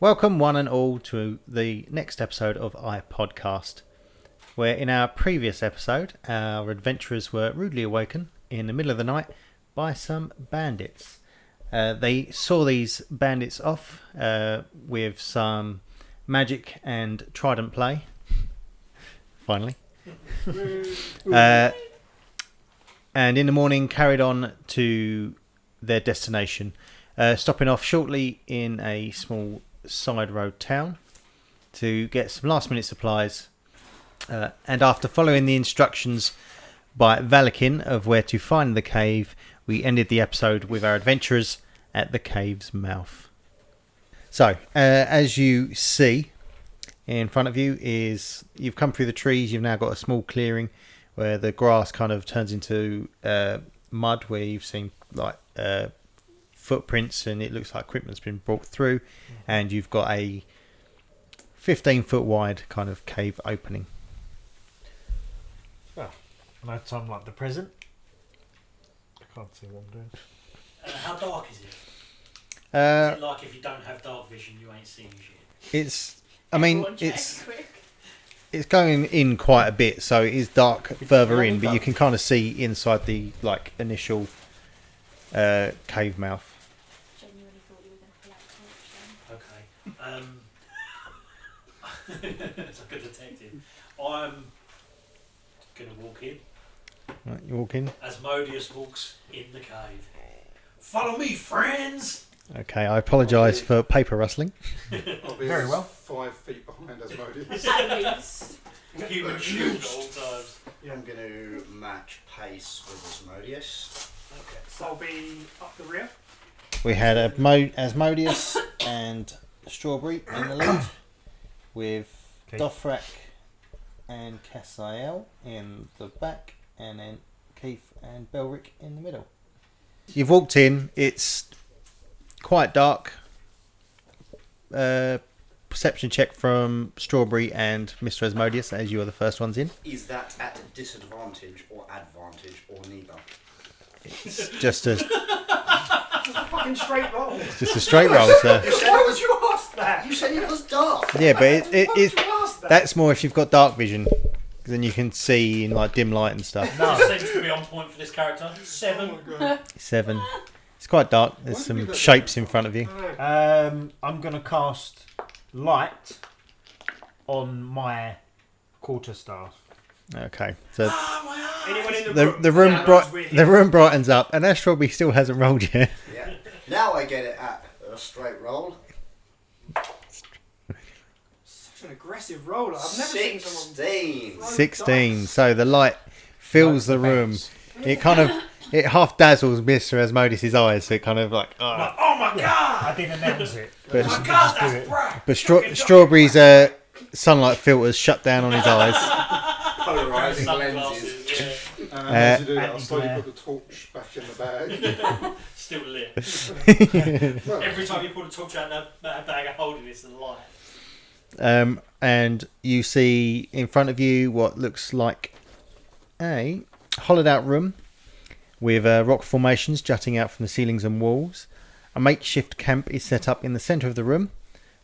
Welcome one and all to the next episode of podCAST, where in our previous episode our adventurers were rudely awoken in the middle of the night by some bandits. They saw these bandits off with some magic and trident play, finally, and in the morning carried on to their destination, stopping off shortly in a small side road town to get some last minute supplies, and after following the instructions by Valikin of where to find the cave, we ended the episode with our adventurers at the cave's mouth. So as you see in front of you is, you've come through the trees, you've now got a small clearing where the grass kind of turns into mud, where you've seen like footprints and it looks like equipment's been brought through, and you've got a 15-foot wide kind of cave opening. Well, no time like the present. I can't see what I'm doing. How dark is it? Is it like if you don't have dark vision, you ain't seeing shit? It's going in quite a bit, so it is dark further in, but you can kind of see inside the like initial cave mouth. Genuinely thought you were going to pull out torch then. Okay. It's like a detective. I'm gonna walk in. Right, you walk in. Asmodeus walks in the cave. Follow me, friends! Okay, I apologise for paper rustling. I'll be Very well. 5 feet behind Asmodeus. At least. Human shield at all times. I'm going to match pace with Asmodeus. Okay. So I'll be up the rear. We had Asmodeus and Strawberry in the lead, with Okay. Dothrak and Cassiel in the back, and then Keith and Belric in the middle. You've walked in, it's quite dark. Perception check from Strawberry and Mr. Asmodeus, as you are the first ones in. Is that at disadvantage or advantage or neither? It's just a Just a fucking straight roll. straight roll, sir. Why would you ask that? You said it was dark. Yeah, but it Why would is. you ask that? That's more if you've got dark vision, 'cause then you can see in like dim light and stuff. That seems to be on point for this character. 7. Oh my god. 7. It's quite dark. There's some shapes in front of you. I'm going to cast light on my quarterstaff. Okay, so Anyone in the room the room brightens up, and that Strawberry still hasn't rolled yet. Yeah. Now I get it at a straight roll. Such an aggressive roller. I've never seen someone. 16. 16. So the light fills the room. It kind of half dazzles Mr. Asmodeus' eyes, so it kind of like. Like, oh my god! I didn't announce it. But- Oh my god, that's bright! But Strawberry's sunlight filters shut down on his eyes. Polarising Sunglasses, lenses. yeah. And as you do that, I'll and slowly glare. put the torch back in the bag. Still lit. Well, Every time you pull a torch out of that bag of holding, it's the light. And you see in front of you what looks like a hollowed out room with rock formations jutting out from the ceilings and walls. A makeshift camp is set up in the centre of the room,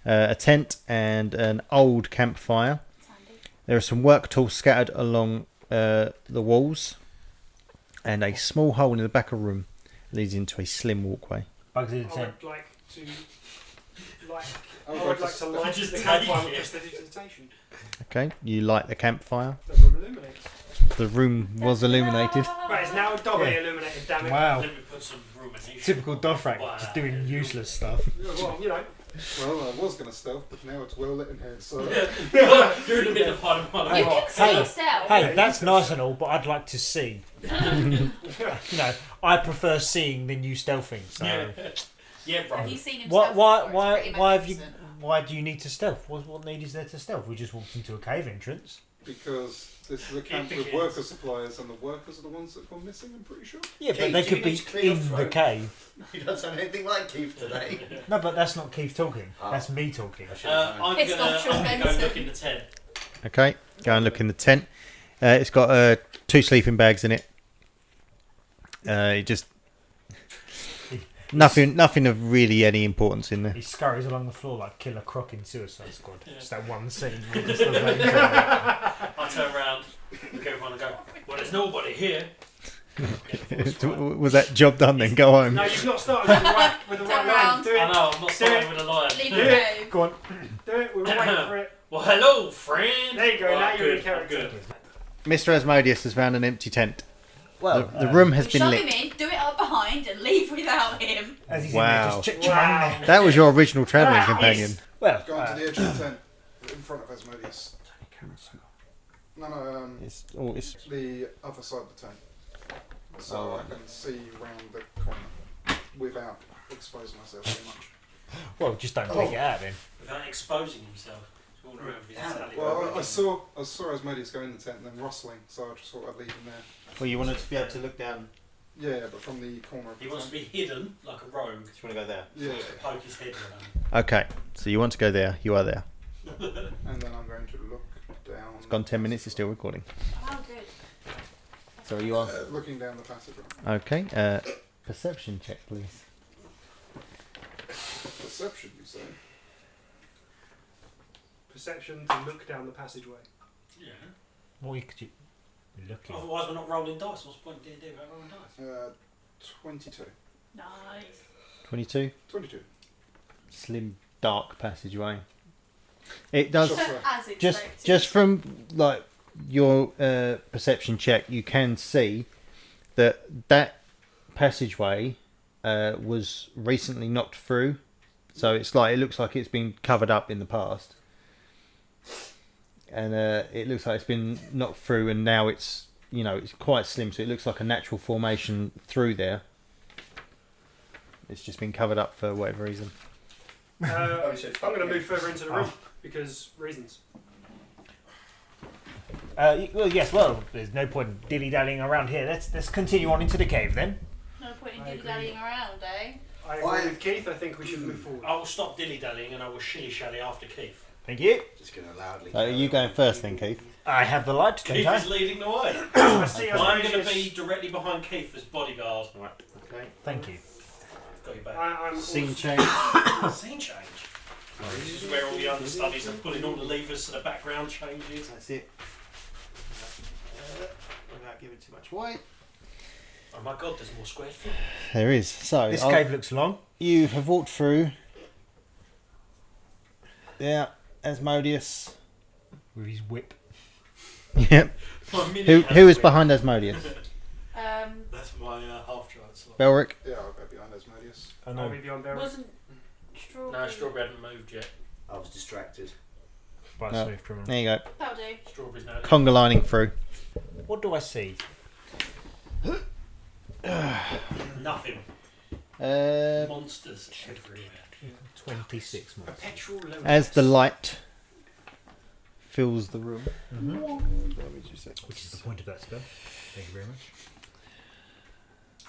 a tent and an old campfire. There are some work tools scattered along the walls, and a small hole in the back of the room leads into a slim walkway. Bugs in the I tent. would like to, like, I I would would like like to to light just the take campfire it. with prestidigitation. Okay, you light the campfire. The room illuminates. The room was illuminated. Right, it's now doubly Yeah. illuminated. Damn it. Wow. Let me put some rumination. Typical Dothrak, Wow. just doing useless stuff. Well, you know. well, I was going to stealth, but now it's well lit in here, so... You're in the middle of hiding behind a You rock. can see yourself. Hey, that's nice and all, but I'd like to see. I prefer seeing than you stealthing. So Yeah, Have bro. you seen him? why stealth before? why It's pretty why have you magnificent. why do you need to stealth? What need is there to stealth? We just walked into a cave entrance. Because this is a camp with begins. worker supplies, and the workers are the ones that have gone missing, I'm pretty sure. Yeah, but Keith, they do could you be need to clear your in the throat? cave. You don't sound anything like Keith today. No, but that's not Keith talking. Oh. That's me talking. I should have known. I'm It's gonna not Sean go Benson. look in the tent. Okay, go and look in the tent. It's got 2 sleeping bags in it. It just Nothing of really any importance in there. He scurries along the floor like Killer Croc in Suicide Squad. Yeah. Just that one scene. With just the veins on it. I turn around, look everyone and go, well, there's nobody here. Was that job done then? Go home. No, you've not started with the right Turn line. around. Do I it. know, I'm not starting with a lion. Leave Yeah. it go. Go on. Do it. We were waiting for it. Well, hello, friend. There you go. Now Right, you're in good, character. good. Mr. Asmodeus has found an empty tent. Well, The room has been Shove lit. him in, do it up behind, and leave without him. as he's Wow. in there, just Wow. That was your original travelling companion. Well, Go on to the edge of the tent, in front of Asmodeus. No, It's the other side of the tent. So Oh, I can see round the corner without exposing myself too much. well, just don't take it out then. Without exposing himself. He's walking around with his tally. Well, I saw Asmodeus go in the tent and then rustling, so I just thought I'd leave him there. well, you wanted to be able to look down. Yeah, but from the corner of the He wants to tent. be hidden like a rogue. Do you want to go there? He Yeah, wants to poke his head around. Okay, so you want to go there. You are there. and then I'm going to look down. It's gone 10 minutes. It's still recording. Oh, good. So you are. Looking down the passage. Right? Okay. Perception check, please. Perception, you say? Perception to look down the passageway. Yeah. What could you be looking? Otherwise, we're not rolling dice. What's the point in D&D without rolling dice? 22. Nice. 22. 22. Slim, dark passageway. It does. Sure. As Just expected. from like your perception check, you can see that passageway was recently knocked through, so it looks like it's been covered up in the past, and it looks like it's been knocked through, and now it's quite slim, so it looks like a natural formation through there. It's just been covered up for whatever reason. I'm going to move further into the room because reasons. Well, yes. Well, there's no point dilly-dallying around here. Let's continue on into the cave then. No point in I agree. dilly-dallying around, eh? I agree with Keith. I think we should move forward. I will stop dilly-dallying and I will shilly-shally after Keith. Thank you. Just going to loudly. Are you going first then, Keith? I have the light. Don't Keith I? is leading the way. I see I'm going to Asmodeus- be directly behind Keith as bodyguard. Right. Okay. Thank you. Got your back. I'm Scene also- change. Scene change. This is where all the understudies are pulling all the levers so the background changes. That's it. Without giving too much away. Oh my god, there's more square feet. There is. So This cave looks long. you have walked through. Yeah, Asmodeus. With his whip. Yep. My mini Who has is a behind Asmodeus? That's my half-dried slot. Belric. Yeah, I'll go behind Asmodeus. I I'll know. be beyond there. Wasn't Strawberry. No, Strawberry hadn't moved yet. I was distracted. By a No. smooth criminal. There you go. That'll do. Strawberry's now. Conga lining through. What do I see? Nothing. Uh, Monsters everywhere. 26 more. Perpetual loneliness. as the light fills the room. Which is the point of that spell. Thank you very much.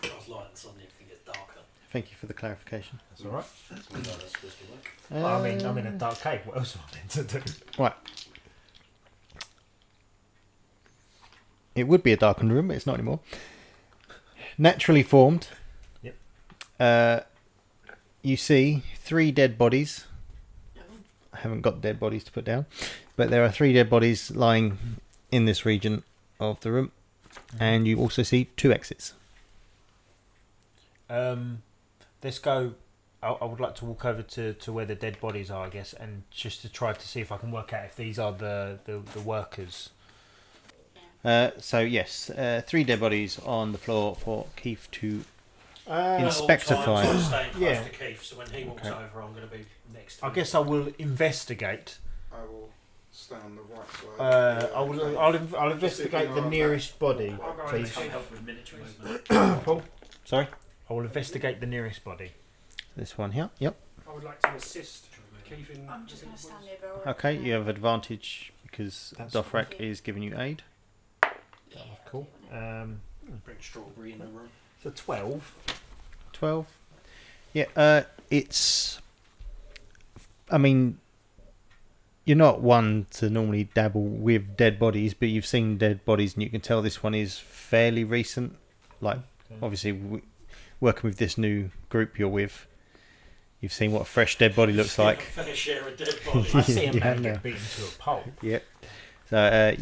I was lighting suddenly everything gets darker. Thank you for the clarification. That's alright. That's not how that's supposed to work. Well, I mean, I'm in a dark cave. What else am I meant to do? Right. It would be a darkened room, but it's not anymore. Naturally formed. Yep. You see 3 dead bodies. I haven't got dead bodies to put down, but there are 3 dead bodies lying in this region of the room, and you also see 2 exits. Let's go. I would like to walk over to where the dead bodies are, I guess, and just to try to see if I can work out if these are the workers. So yes, 3 dead bodies on the floor for Keith to At all Inspector times, file. I'm staying close Yeah. to Keith, so when he walks Okay. over, I'm going to be next to I him. guess I will investigate. I will stay on the right side. I'll investigate the nearest body, I'll go please. Can't help with miniature movement. Paul? Sorry, I will investigate the nearest body. this one here. Yep. I would like to assist Keith in. I'm just going to stand near Belric. Okay, you have advantage because That's Dothrak okay. is giving you aid. Yeah, Cool. Bring Strawberry in the room. So 12. 12. Yeah, it's. I mean, you're not one to normally dabble with dead bodies, but you've seen dead bodies, and you can tell this one is fairly recent. Like, Okay. obviously, working with this new group you're with, you've seen what a fresh dead body looks like. Fair share of dead bodies. I see a Yeah, man no. get beaten to a pulp. Yep. So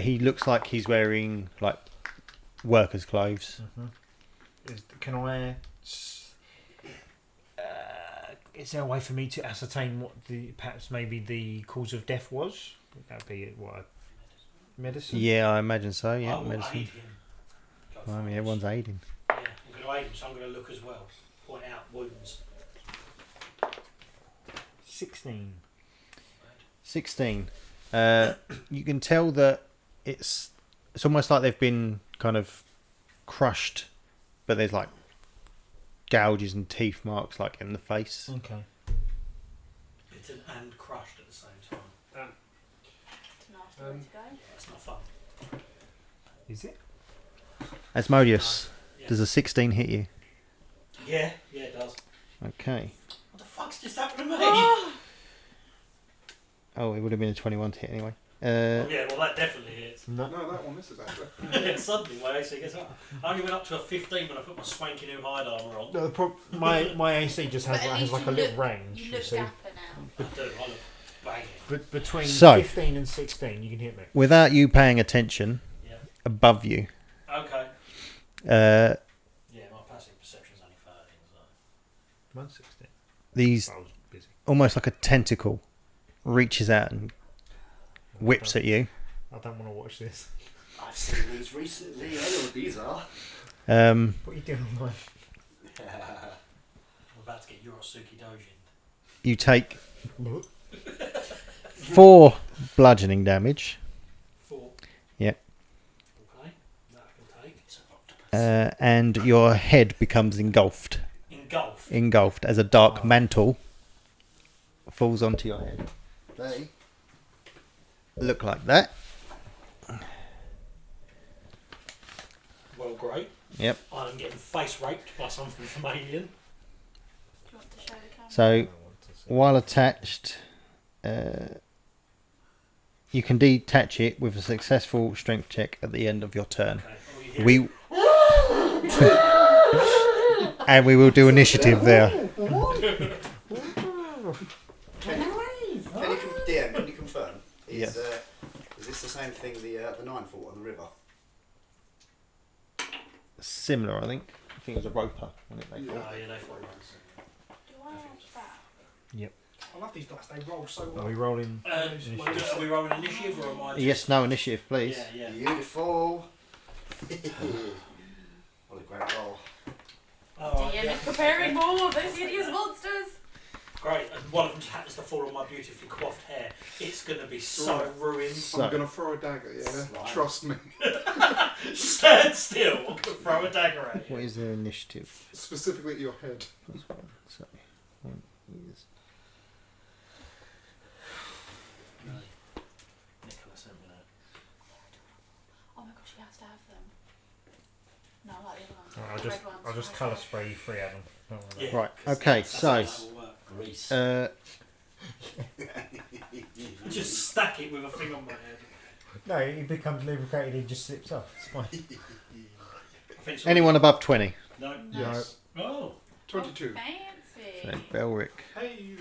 he looks like he's wearing like workers' clothes. Can I? Is there a way for me to ascertain what perhaps maybe the cause of death was? Would that be what? Medicine? Yeah, I imagine so. Yeah, I will medicine. aid him. Go I mean, for it. everyone's aiding. Yeah, I'm going to aid him, so I'm going to look as well. Point out wounds. 16. 16. You can tell that it's almost like they've been kind of crushed, but there's like gouges and teeth marks like in the face. Okay. Bitten and crushed at the same time. It's a nasty way to go. Yeah, it's not fun. Is it? Asmodeus, Yeah. does a 16 hit you? Yeah, it does. Okay. What the fuck's just happened to me? Oh, it would have been a 21 to hit anyway. Yeah, well, that definitely is. No, that one misses actually. Yeah, suddenly my AC gets up. I only went up to a 15 when I put my swanky new hide armour on. No, my AC just But at has least like a you little look- range. You You look see, dapper now. I do, I look banging. but between So- 15 and 16, you can hit me. Without you paying attention, Yeah. above you, Okay. uh, Yeah, my passive perception's only 13, so. Mine's 16. these I was busy. almost like a tentacle reaches out and whips at you. I don't want to watch this. I've seen these recently. I know what these are. What are you doing online? I'm about to get Yorosuke Dojin. You take 4 bludgeoning damage, 4. Yep. Okay, that I can take. and your head becomes engulfed. Engulfed. As a dark mantle falls onto your head. They look like that. Well, great. Yep. I'm getting face raped by something from Alien. Do you want to show the camera? So while attached, you can detach it with a successful strength check at the end of your turn. Okay. Oh, you hear We and we will do initiative there. DM, can you confirm? Yes. Is this the same thing the 9 fought on the river? Similar, I think. I think it was a roper when it made Oh, yeah, they fought once. Do I have that? I love these dice. They roll so Are well. we rolling? Are we rolling initiative or am I? Just... Yes, no initiative, please. Yeah. Beautiful. What a great roll. Oh, DM yeah. is preparing more of those hideous monsters. Great, and one of them just happens to fall on my beautifully coiffed hair. It's going to be so ruined. So- I'm gonna throw a dagger. Yeah, Slime. trust me. Stand still. I'm going to throw a dagger at you. What is their initiative? Specifically at your head. So, 1 is Nicola sent me that. Oh my gosh, she has to have them. No, I like the other ones. Alright, The red ones. I'll just colour spray you 3 of them. Don't worry about it. Yeah. Right, okay, That's so how that will work. Grease. Just stack it with a thing on my head. No, it becomes lubricated and just slips off. It's fine. I think it's anyone above 20. No. Yes. Oh. 22. Fancy. So Belric. Hey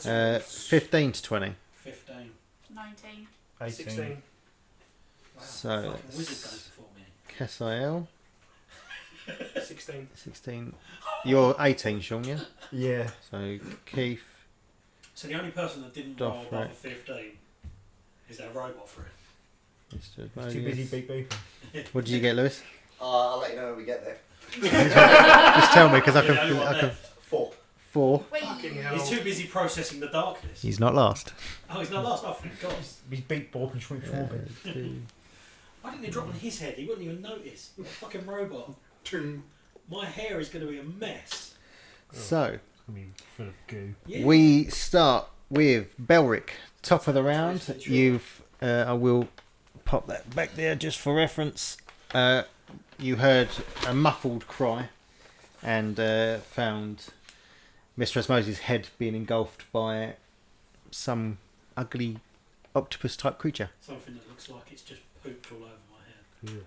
there. 15 to 20. 15. 19. 18. 16. So Fucking wizard goes that's before me. Cassiel. 16. 16. You're 18, Sean, yeah? Yeah. So Keith. So the only person that didn't Doff, roll above right. a 15 is that robot for it. Mr. Too busy Asmodeus. beep beeping. What did you get, Lewis? I'll let you know when we get there. Just tell me, because I You know can. what I can left? 4. 4. Wait. Fucking hell. He's too busy processing the darkness. He's not last. Oh, he's not last. Oh, thank God. He's beat Bob and Shrimp Schwalbe. Why didn't he drop on his head? He wouldn't even notice. What a fucking robot. Ting. My hair is going to be a mess. So It's gonna be full of goo. Yeah. we start with Belric, top of the round. You've. I will pop that back there just for reference. You heard a muffled cry and found Mr. Asmodeus' head being engulfed by some ugly octopus type creature. Something that looks like it's just pooped all over my head.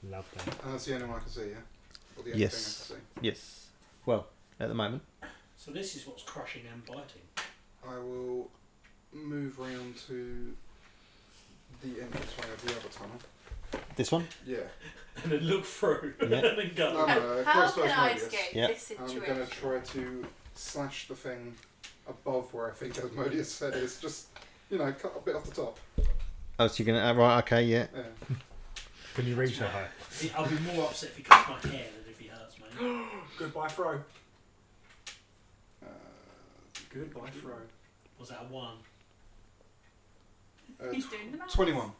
Love that. And that's the only one I can see, yeah? for the only Yes. thing I can Yes. Well, at the moment. So this is what's crushing and biting. see. I will move round to the entranceway of the other tunnel. This one? Yeah. And then look through. Yeah. And then go. No, no, How close to can I Asmodeus. escape Yep. this I'm situation? going to try to slash the thing above where I think Asmodeus said is. Just, cut a bit off the top. Oh, so you're going to... right, okay, yeah. Yeah. Can you reach so high? I'll be more upset if he cuts my hair than if he hurts me. Goodbye, throw. Uh, Goodbye, throw. Was that a 1? He's doing the maths. 21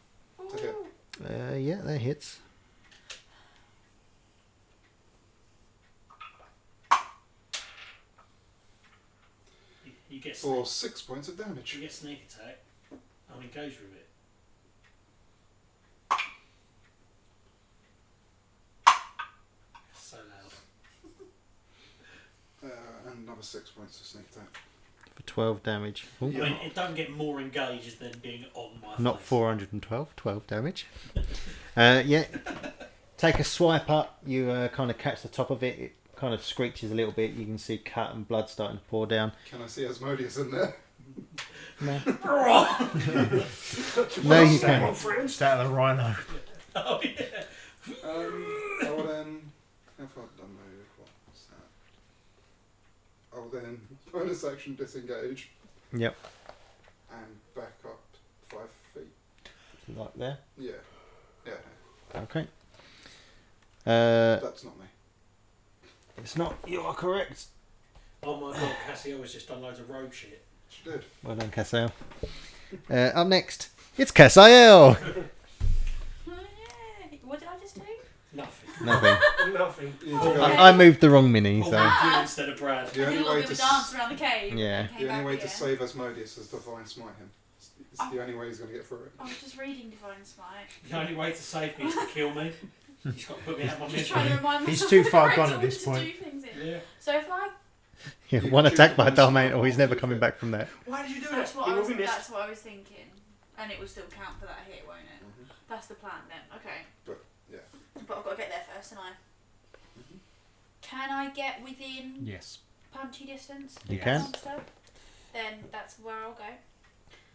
to hit. Ooh. Yeah, that hits. You get For sneak, 6 points of damage. you get sneak attack. I'm engaged with it. So loud. And another 6 points of sneak attack. For 12 damage. Ooh. I mean, it don't get more engaged than being on my Not face. 412, 12 damage. Yeah. Take a swipe up, you kind of catch the top of it, it kind of screeches a little bit, you can see cut and blood starting to pour down. Can I see Asmodeus in there? No, no you can't. friends. Is that the rhino? Oh yeah. I will then... How far did I move? What's that? I will then bonus action disengage Yep, and back up 5 feet. like there. Yeah. Yeah. Okay. That's not me. It's not, you are correct. Oh my god, Cassio has just done loads of rogue shit. She did. Well done, Cassiel. Up next, it's Cassiel. Oh, yeah. What did I just do? Nothing. Nothing. Nothing. You need to go. I moved the wrong mini, Oh, so you instead of Brad. The I only did a little way bit to of a dance around the cave. Yeah. and came The only back way to here. save Asmodeus is Divine Smite him. It's the only way he's going to get through it. I was just reading Divine Smite. The only way to save me is to kill me. He's got to put me out of my Just trying to misery. remind He's myself too the far correct gone at order this to point. do things in. Yeah. So if I, yeah, one attack by Darmain, or he's never coming back from that. Why did you do that's that? what He I will was. be missed. That's what I was thinking, and it will still count for that hit, won't it? Mhm. That's the plan then. Okay. But, yeah. But I've got to get there first, and I. Can I get within Yes. punchy distance? of You the can. monster? Then that's where I'll go.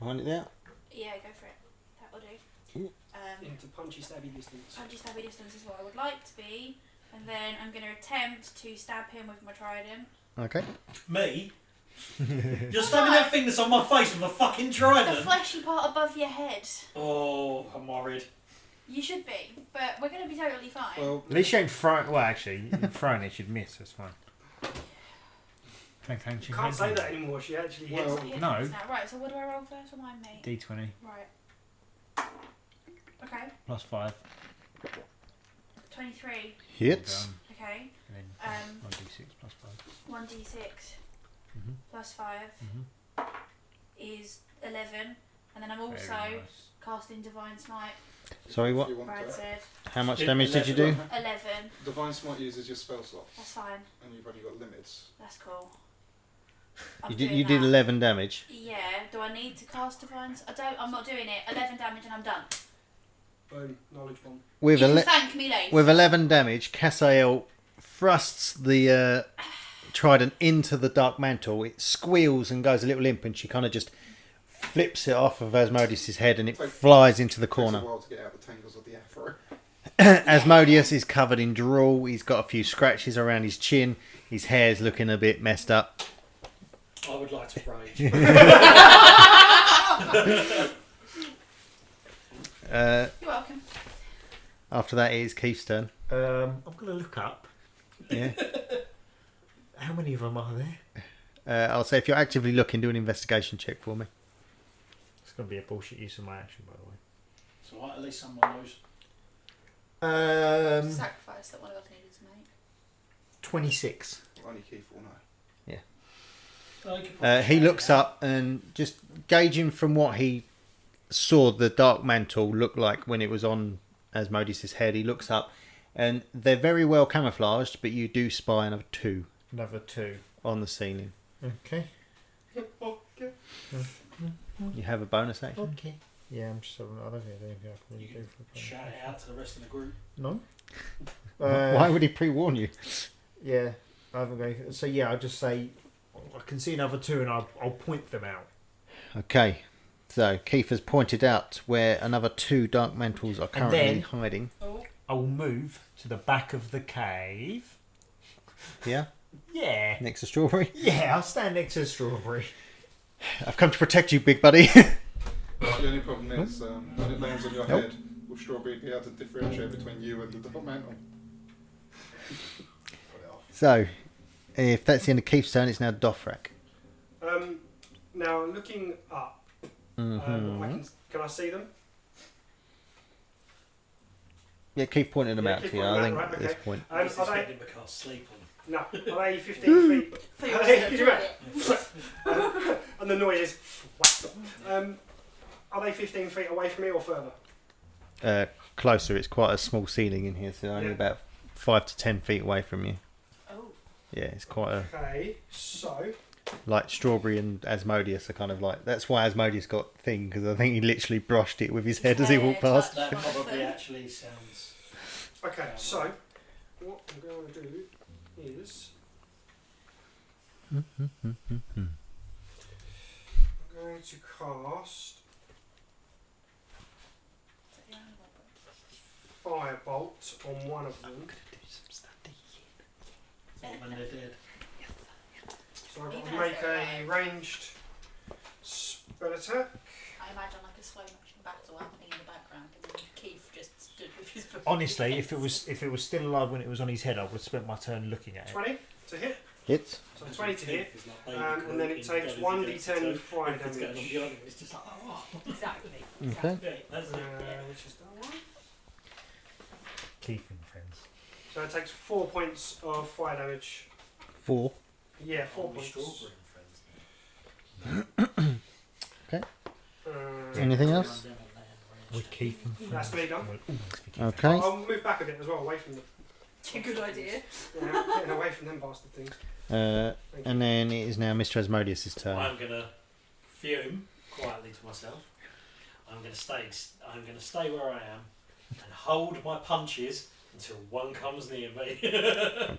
Find it there. Yeah, go for it. That will do. Into punchy stabby distance. Punchy stabby distance is what I would like to be, and then I'm going to attempt to stab him with my trident. Okay. Me? You're stabbing that thing that's on my face with a fucking The trident. fleshy part above your head. Oh, I'm worried. You should be, but we're going to be totally fine. Well, At least you ain't thrown. Well, actually, you're throwing it, you'd miss. That's fine. Can't say that anymore. She actually hits. Well, So hit no. things now. Right, so what do I roll first? Remind me. D20 Right. Okay. plus 5. 23. Hits. Okay. And then Um, 1d6 plus 5. 1d6 Mhm. plus 5 Mhm. is 11. And then I'm also Very nice. casting Divine Smite. Sorry, if what? you want Brad to. said. How much damage did you do? 11. Divine Smite uses your spell slot, That's fine. and you've only got limits. That's cool. You did 11 damage. Yeah. Do I need to cast Divine? I'm not doing it. 11 damage and I'm done. Boom. Knowledge bomb. With You can 11. thank me later. With 11 damage, Cassiel thrusts the trident into the dark mantle. It squeals and goes a little limp, and she kind of just flips it off of Asmodeus' head, and it flies into the Takes corner. a while to get out the tangles of the afro. Asmodeus is covered in drool. He's got a few scratches around his chin. His hair's looking a bit messed up. I would like to rage. You're welcome. After that, it is Keith's turn. I'm going to look up. Yeah. How many of them are there? I'll say if you're actively looking, do an investigation check for me. It's going to be a bullshit use of my action, by the way. So at least someone knows. Sacrifice that one of us needed to make. 26. Only Keith will know. Oh, you could probably He check looks it out. up and just gauging from what he saw the dark mantle look like when it was on Asmodeus' head, he looks up and they're very well camouflaged, but you do spy another 2 Another 2. on the ceiling. Okay. Okay. You have a bonus action. Okay. Yeah, I'm just. I don't think there's anything I can You really do can for shout it out to the rest of the group. No. Why would he pre-warn you? Yeah, I haven't got anything. So yeah, I'll just say I can see another two, and I'll point them out. Okay. So Keith has pointed out where another 2 dark mantles are currently then- hiding. Oh, I will move to the back of the cave. Yeah. Yeah. Next to Strawberry. Yeah, I'll stand next to the strawberry. I've come to protect you, big buddy. The only problem is when it lands on your Nope. head, will Strawberry be able to differentiate between you and the dark mantle? So, if that's the end of Keith's turn, it's now Dothrak. Now looking up, can I see them? Yeah, Keith pointed them Yeah, out keep to you, pointing I them think, out, at right, this okay. point. I was Are they? expecting because sleep on. No. Are they 15 feet? for your Are they- could you it. And the noise is. Are they 15 feet away from me or further? Closer, it's quite a small ceiling in here, so only Yeah. about 5 to 10 feet away from you. Oh, Yeah, it's quite a... Okay, so Like Strawberry and Asmodeus are kind of like... That's why Asmodeus got thing, because I think he literally brushed it with his head as he walked past. That probably actually sounds. okay, so what I'm going to do is I'm going to cast Firebolt on one of them. When they're dead. So I've got to make a ranged spell attack. I imagine like a slow motion battle happening in the background, and then Keith just stood with his. Honestly, if it was still alive when it was on his head, I would have spent my turn looking at it. 20 to hit. Hits. So 20 to hit. It's like baby And then it Groot takes in 1d10 fire Everything's going on damage. behind him, it's just like, oh. Exactly. Okay. Yeah, that's it. Which is that one. Keith and friends. So it takes 4 points of fire damage. 4. Yeah, 4 Oh, points. Strawberry and friends. Anything else? With Keith and friends. That's me done. Well, almost be Keith. Okay. I'll move back a bit as well, away from them. Good idea. Yeah, getting away from them bastard things. And Thank you. then it is now Mr. Asmodeus' turn. I'm gonna fume quietly to myself. I'm gonna stay where I am and hold my punches until one comes near me.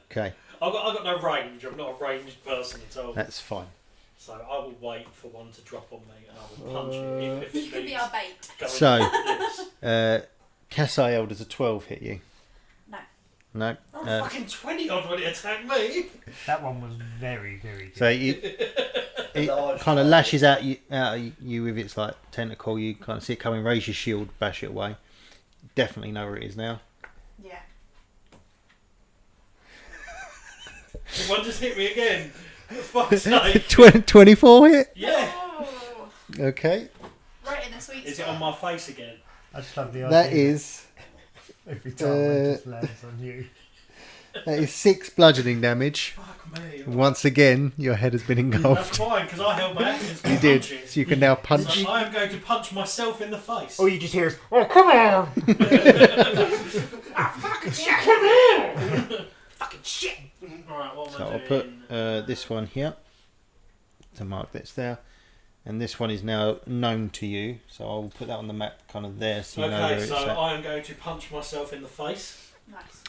Okay, I've got no range. I'm not a ranged person at all. that's fine. So I will wait for one to drop on me and I will punch it, even if He it could be means our bait. going So- like this. Cassiel, does a 12 hit you? No. No. Oh, fucking 20 odd when it attacked me. That one was very, very good. So it kind of lashes out you with its like tentacle. You kind of see it coming, raise your shield, bash it away. Definitely know where it is now. Yeah. One just hit me again. For fuck's sake. 24 hit? Yeah. Oh, Okay. right in the sweet Is it spot. on my face again? I just love the idea. That is every time it just lands on you. 6 bludgeoning damage. Fuck me. Once again, your head has been That's engulfed. fine, because I held my actions for You did. punches. So you can now punch. So I am going to punch myself in the face. All you just hear is, "Oh, come on!" Fucking shit! Fucking shit! Alright, what am So I I'll doing? put this one here to mark that's there. And this one is now known to you. So I'll put that on the map kind of there so you know where Okay, it's so at. I am going to punch myself in the face. Nice.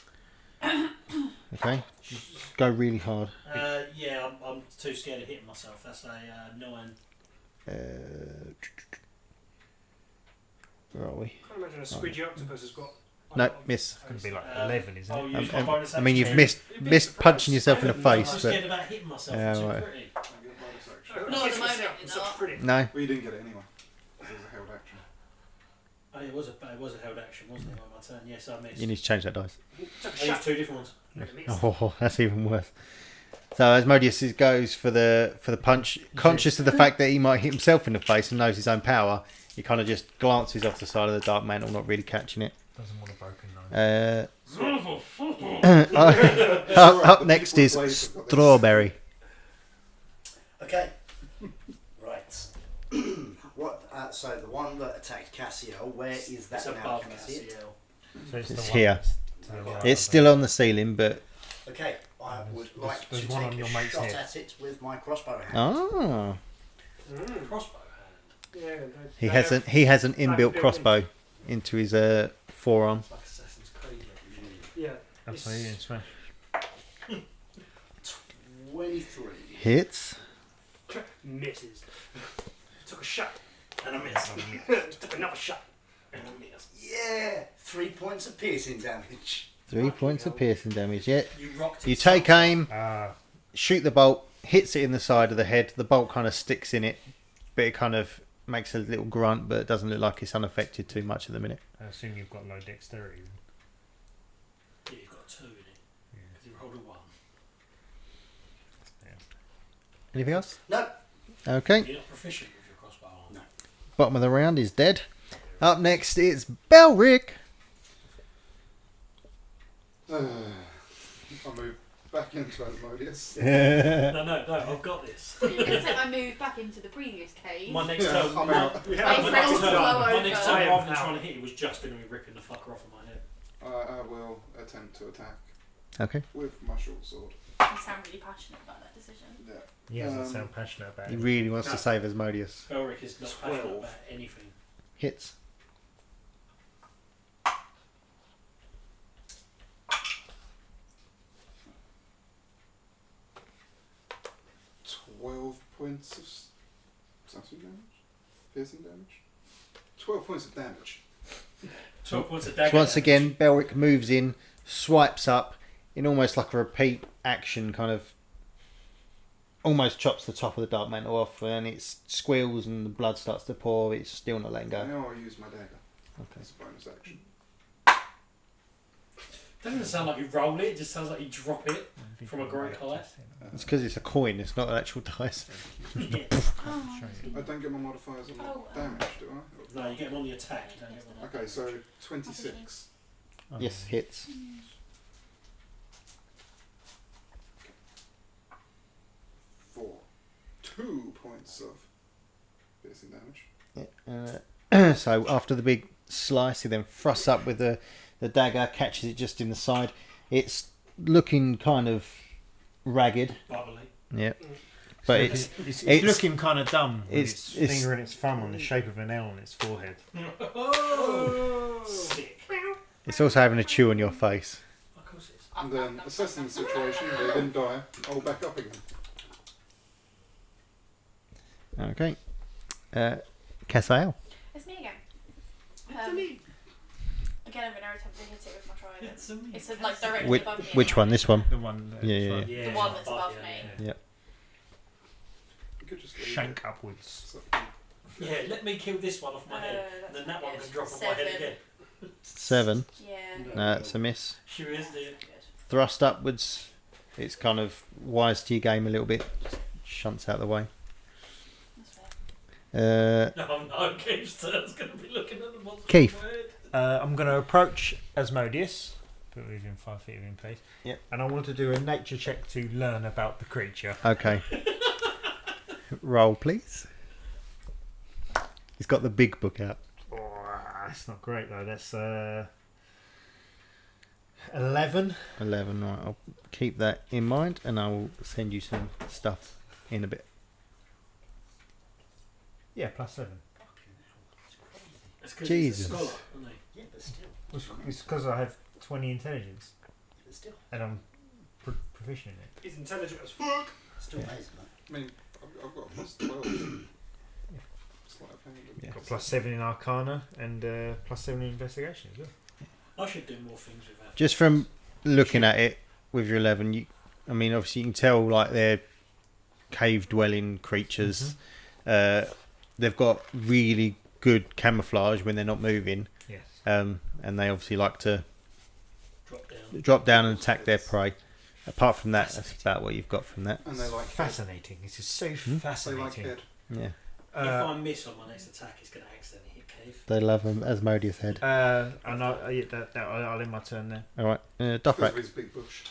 Okay. Go really hard. Yeah, I'm too scared of hitting myself. That's a 9. Where are we? I can't imagine a squidgy octopus has got. No, miss. It's going to be like 11, isn't Oh, it? you used my bonus I mean, you've action. missed punching yourself in the I'm face, scared but about hitting myself. Yeah, It's too right. pretty. Not at the moment, It's you're so not. pretty. no. Well, you didn't get it anyway. It was a held action. Oh, it was a held action, wasn't it? On my turn. Yes, I missed. You need to change that dice. Took a I used shot. 2 different ones. Oh, that's even worse. So Asmodeus goes for the punch, conscious of the fact that he might hit himself in the face and knows his own power. He kind of just glances off the side of the dark mantle, not really catching it. Doesn't want a broken nose. Up next is Strawberry. Okay. Right. What? So the one that attacked Cassiel, where is that It's now? above Can I see it? Cassiel. So it's It's the one here. that's to the right It's of still on the ceiling, but Okay. I would There's- like there's to one on take your a mate's shot head. at it with my crossbow hand. ah, Mm. Crossbow hand. Yeah. He has an inbuilt built-in. crossbow into his forearm. It's like Assassin's Creed. Yeah. Absolutely, It's- smash. 23. Hits. Misses. Took a shot. And I miss. Took another shot. And I miss. Yeah! 3 points of piercing damage. 3 points of piercing damage. Yeah. You rocked it. You take aim, Ah, shoot the bolt, hits it in the side of the head. The bolt kind of sticks in it, but it kind of makes a little grunt, but it doesn't look like it's unaffected too much at the minute. I assume you've got low dexterity. Yeah, you've got 2 in it. Because you rolled a 1. Anything else? No. Okay. You're not proficient with your crossbow. are you? No. Bottom of the round is dead. Up next it's Belric. I'll move back into Asmodeus. No, I've got this. So you're going to say I moved back into the previous cave. My next Yeah, turn, I'm my, out. We My have my a next friends turn, blow my over. next I turn am rather than out. trying to hit it was just going to be ripping the fucker off of my head. I will attempt to attack Okay. with my short sword. You sound really passionate about that decision. Yeah. He doesn't Um, sound passionate about He it. really wants No. to save Asmodeus. Belric is not passionate 12. about anything. Hits. Points of assassin damage? Piercing damage? 12 points of damage. 12 points of dagger. So once damage. again, Belric moves in, swipes up in almost like a repeat action, kind of almost chops the top of the dark mantle off, and it squeals and the blood starts to pour. It's still not letting go. Now I'll use my dagger Okay. as a bonus action. Doesn't sound like you roll it, it just sounds like you drop it. From a great height. It's because it's a coin. It's not an actual dice. Yeah. Oh. I don't get my modifiers on Oh, damage, do I? No, you get them on the attack, you don't get them on Okay, so 26. Yes, hits. For 2 points of piercing damage. So after the big slice, he then thrusts up with the dagger, catches it just in the side. It's looking kind of ragged. bubbly. Yeah, but It's it's- looking kind of dumb. With it's- its it's- finger and its thumb on the shape of an L on its forehead. Oh, sick. it's also having a chew on your face. Of course it is. And then, assessing the situation, they didn't die, I'll back up again. Okay. Casael. It's me again. It's me. Again, I'm going to attempt to hit it with my trident. It's a me. It's like directly Which, above me. which one? This one? The one. Yeah, yeah, front. Yeah, The one that's above yeah, me. yeah. You could just leave Shank it. upwards. So- Yeah, let me kill this one off my head, and then that one can drop on my head 7. again. 7. Yeah. No, it's a miss. Sure is, dear. Good. Thrust upwards. It's kind of wise to your game a little bit. Just shunts out the way. That's fair. No, Keith's turn's going to be looking at the monster. Keith. Word. I'm going to approach Asmodeus, put within 5 feet of him, please. Yep. And I want to do a nature check to learn about the creature. Okay. Roll, please. He's got the big book out. Oh, that's not great though. That's 11. 11. Right, I'll keep that in mind, and I will send you some stuff in a bit. Yeah, plus 7. That's 'cause Jesus. he's a scholar, isn't he? Yeah, but still. It's because I have 20 intelligence, But still. and I'm proficient in it. He's intelligent as fuck. Still amazing, though. I mean, I've got a plus 12. Sleight of hand. Yeah. Got plus 7 in Arcana and plus 7 in Investigation as well. I should do more things with that. Just from looking at it with your 11, I mean, obviously you can tell like they're cave-dwelling creatures. They've got really good camouflage when they're not moving, Yes. and they obviously like to Drop down. drop down and attack their prey. Apart from that, that's about what you've got from that. And they like head. Fascinating. This is so They like fascinating. head. Yeah, If I miss on my next attack, it's going to accidentally hit Keith. they love them. Asmodeus head. and I'll end my turn there. All right, Because Dothrak. of his big bush.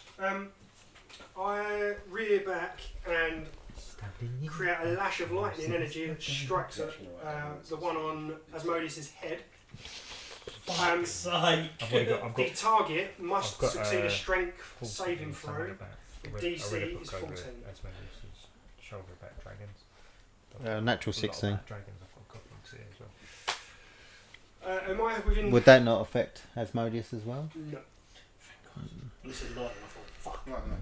I rear back and create a lash of lightning energy that strikes at the one on Asmodeus' head. Fuck's sake. I've The got target must I've got, succeed a strength saving something throw. about- The I read a DC book is over 14. Asmodeus' shoulder about dragons. Natural A lot 16. about dragons I've got them. Am I within? Would that not affect Asmodeus as well? No. You said lightning, I thought, fuck. Right, no.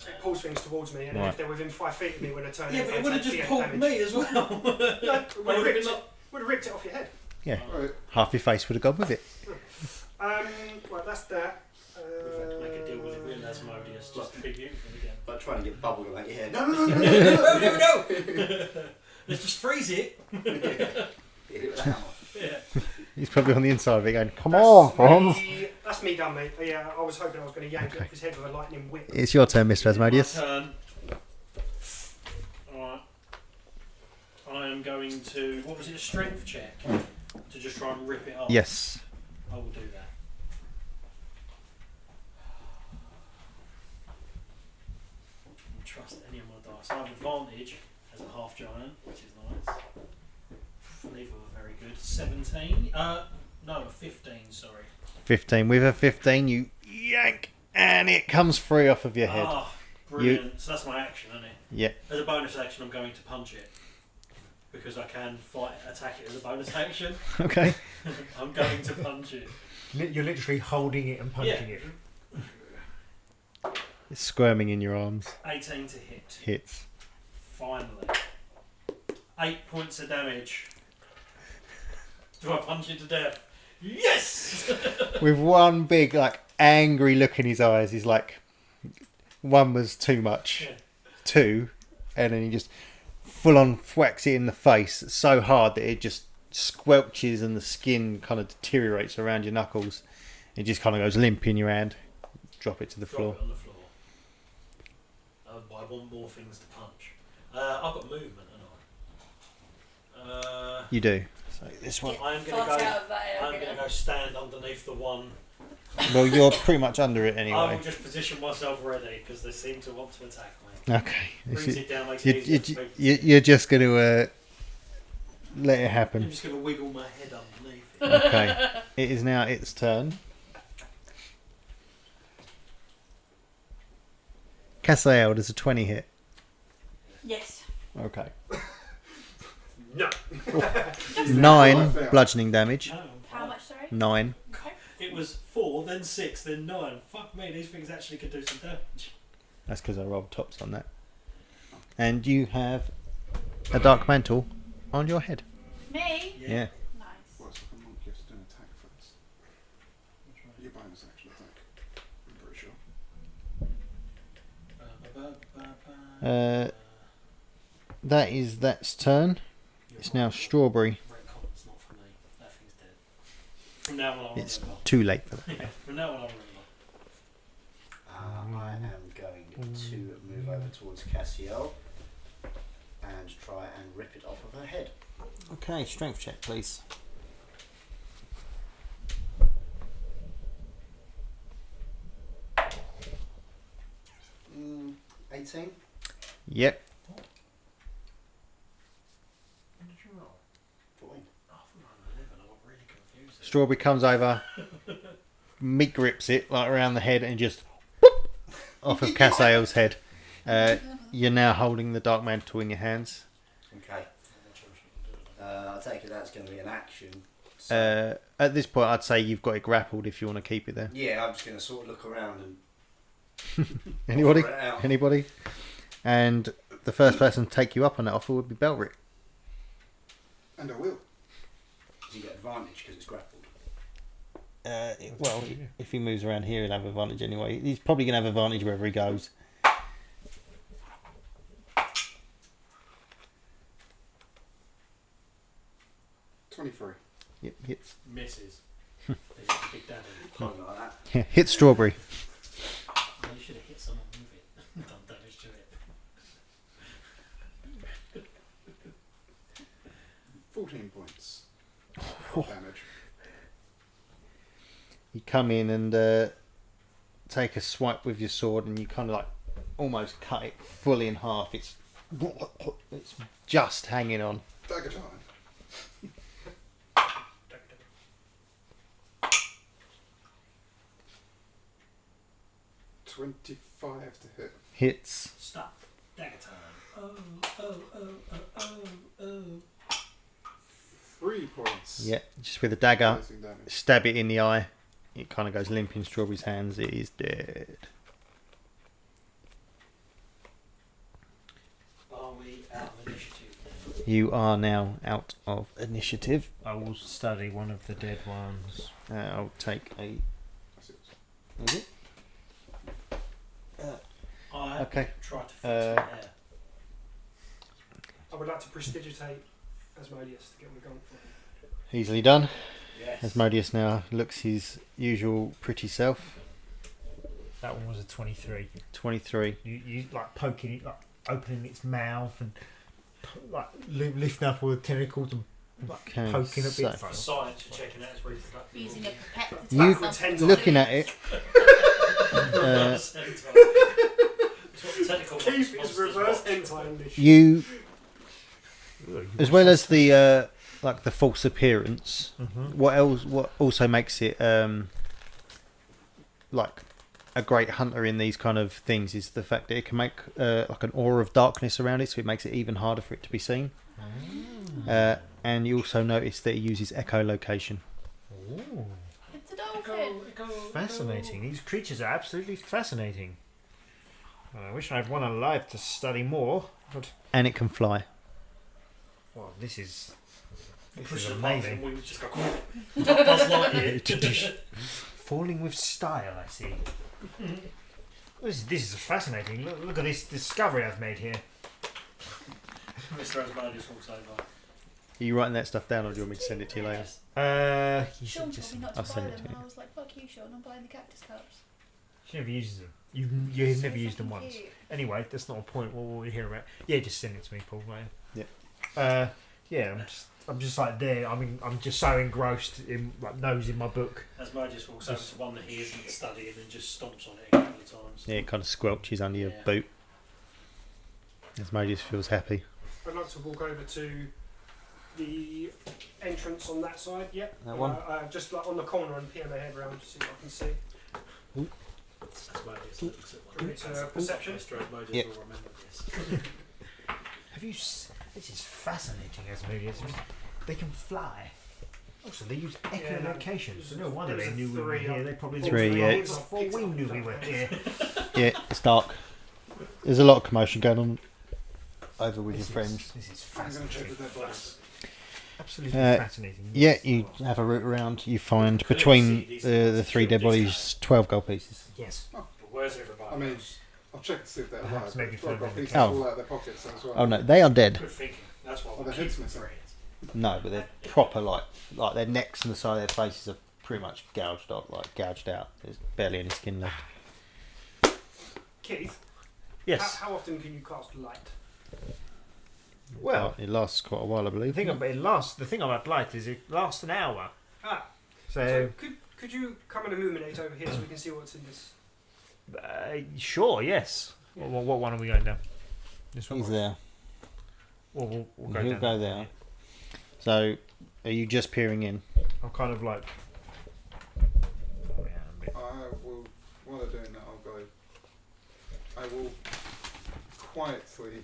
It pulls things towards me, and Right. if they're within 5 feet of me when I turn, Yeah, if but I it would have take just the pulled damage. me as well. No, would have ripped, not- ripped it off your head. Yeah. Right. Half your face would have gone with it. Right, that's that. We've had to make a deal with a real Asmodeus just to be beautiful again. Like trying to get bubblegum out your head. No! Let's just freeze it. Hit it with a hammer. Yeah. He's probably on the inside of it going, come on, Franz. That's me done, mate. Yeah, I was hoping I was going to yank it off his head with a lightning whip. It's your turn, Mr. Asmodeus. My turn. Alright. I am going to, what was it, a strength check? To just try and rip it off? Yes. I will do that. Don't trust any of my dice. I have advantage as a half giant, which is nice. Neither were very good. 17? No, a 15, sorry. 15. With a 15, you yank, and it comes free off of your head. Ah, brilliant. So that's my action, isn't it? Yeah. As a bonus action, I'm going to punch it. Because I can attack it as a bonus action. Okay. I'm going to punch it. You're literally holding it and punching it. It's squirming in your arms. 18 to hit. Hits. Finally. 8 points of damage. Do I punch it to death? Yes! With one big, like, angry look in his eyes. He's like, one was too much. Yeah. 2. And then he just full on whacks it in the face so hard that it just squelches and the skin kind of deteriorates around your knuckles. It just kind of goes limp in your hand. Drop it to the floor. Drop it on the floor. I want more things to punch. I've got movement, haven't I? You do. So this one. I'm going Fart to out of that I'm area. going to go stand underneath the one. Well, you're pretty much under it I anyway. will just position myself ready because they seem to want to attack me. Okay. Brings it down, makes it easier for me. You're just going to let it I'm happen. just going to wiggle my head underneath it. Okay. It is now its turn. Cassiel, does a 20 hit? Yes. Okay. No. 9 bludgeoning damage. No, How much, sorry? 9. it was 4, then 6, then 9. Fuck me, these things actually could do some damage. That's because I rolled tops on that. And you have a dark mantle on your head. Me? Yeah. Nice. Well, it's like a monk, you have to do an attack first. Your bonus action attack. I'm pretty sure. That's turn. It's now Strawberry. Retcon's not for me. That thing's dead. From now on, I'll It's remember. too late for that. Yeah, from now on, I'll remember. I am going to move over towards Cassiel and try and rip it off of her head. Okay, strength check, please. Mm, 18? Yep. What did you roll? 14. Oh, I thought I rolled 11. I got really confused. Strawberry comes over, meat grips it like around the head and just whoop, off of Cassiel's head. You're now holding the dark mantle in your hands. Okay. I take it that's going to be an action. So, At this point, I'd say you've got it grappled if you want to keep it there. yeah, I'm just going to sort of look around and Anybody? offer it out. Anybody? And the first person to take you up on that offer would be Belric. And I will. You get advantage because it's grappled. Well, if he moves around here, he'll have advantage anyway. He's probably going to have advantage wherever he goes. $23. Yep, hits. Misses. He's a big daddy. Something like that. Yeah, hit Strawberry. Oh, you should have hit someone with it. Done damage to it. 14 points. Damage. You come in and take a swipe with your sword, and you kind of like almost cut it fully in half. It's just hanging on. Dagger time. 25 to hit. Hits. Stop. Dagger time. Oh. 3 points Yeah, just with a dagger, Piercing damage. stab it in the eye. It kind of goes limp in Strawberry's hands. It is dead. Are we out of initiative now? You are now out of initiative. I will study one of the dead ones. I'll take a. That's it. Is it? I Okay. try to fix my hair. I would like to prestidigitate Asmodeus to get me going for him. Easily done. Yes. Asmodeus now looks his usual pretty self. That one was a 23. 23. You like poking it, like opening its mouth and like lifting up all the tentacles and like Okay, poking a so- bit. For science, you're checking out its reproductive. Using a pipette to You tap something. tendon. looking at it, Reverse hentai. That's what the tentacle Keith is monsters reverse watch. hentai in this. you, as well as the like the false appearance, what else? What also makes it like a great hunter in these kind of things is the fact that it can make like an aura of darkness around it, so it makes it even harder for it to be seen. And you also notice that it uses echolocation. It's a dolphin. Fascinating. These creatures are absolutely fascinating. I wish I had one alive to study more. But And it can fly. well, this is Push the amazing. button, we would just go. Buzz Lightyear. Falling with style, I see. This is fascinating. Look at this discovery I've made here. Mr. Asmodeus walks over. Are you writing that stuff down, or do you want me to send it to you later? You Sean should just. told me not I'll to buy send it them, to and you. I was like, "Fuck you, Sean! I'm buying the cactus cups." She never uses them. You've never So used them fucking once. cute. Anyway, that's not a point. What we're here about? Yeah, just send it to me, Paul. Right? Yeah. Yeah. I'm just like there. I mean, I'm just so engrossed in like nose in my book. Asmodeus walks over to one that he isn't studying and just stomps on it a couple of times. Yeah, it kind of squelches under your Yeah. boot. Asmodeus feels happy. I'd like to walk over to the entrance on that side. Yep. That one? Just like on the corner and peer my head around to see what I can see. Asmodeus looks at one. It's a perception. Mr. Asmodeus Yep. will remember this. Have you? This is fascinating, Asmodeus. They can fly. Also, they use echolocation. So no wonder they knew we were here. They probably knew Three, we yeah. were here before we knew we were here. Yeah, it's dark. There's a lot of commotion going on over with your friends. This is I'm going to check fascinating. with their bodies. Absolutely Uh, fascinating. Yeah, you have a route around. You find between the three dead bodies 12 gold pieces. Yes. But where's everybody I mean, else? I'll check to see if they're Perhaps alive. maybe But I've got further pieces Oh. all out of their pockets as well. Oh no, they are dead. Good thinking. That's why Oh, we'll the keep head's them missing. friends. No, but they're proper like their necks and the side of their faces are pretty much gouged out. There's barely any skin left. Keith, Yes. how often can you cast light? Well, It lasts quite a while, I the believe. thing about light is it lasts an hour. So So, could you come and illuminate over here so we can see what's in this? sure, yes. What one are we going down? This one. He's there. We'll go He'll down. go there. So, are you just peering in? I'm kind of like. I will, while they're doing that, I'll go. I will quietly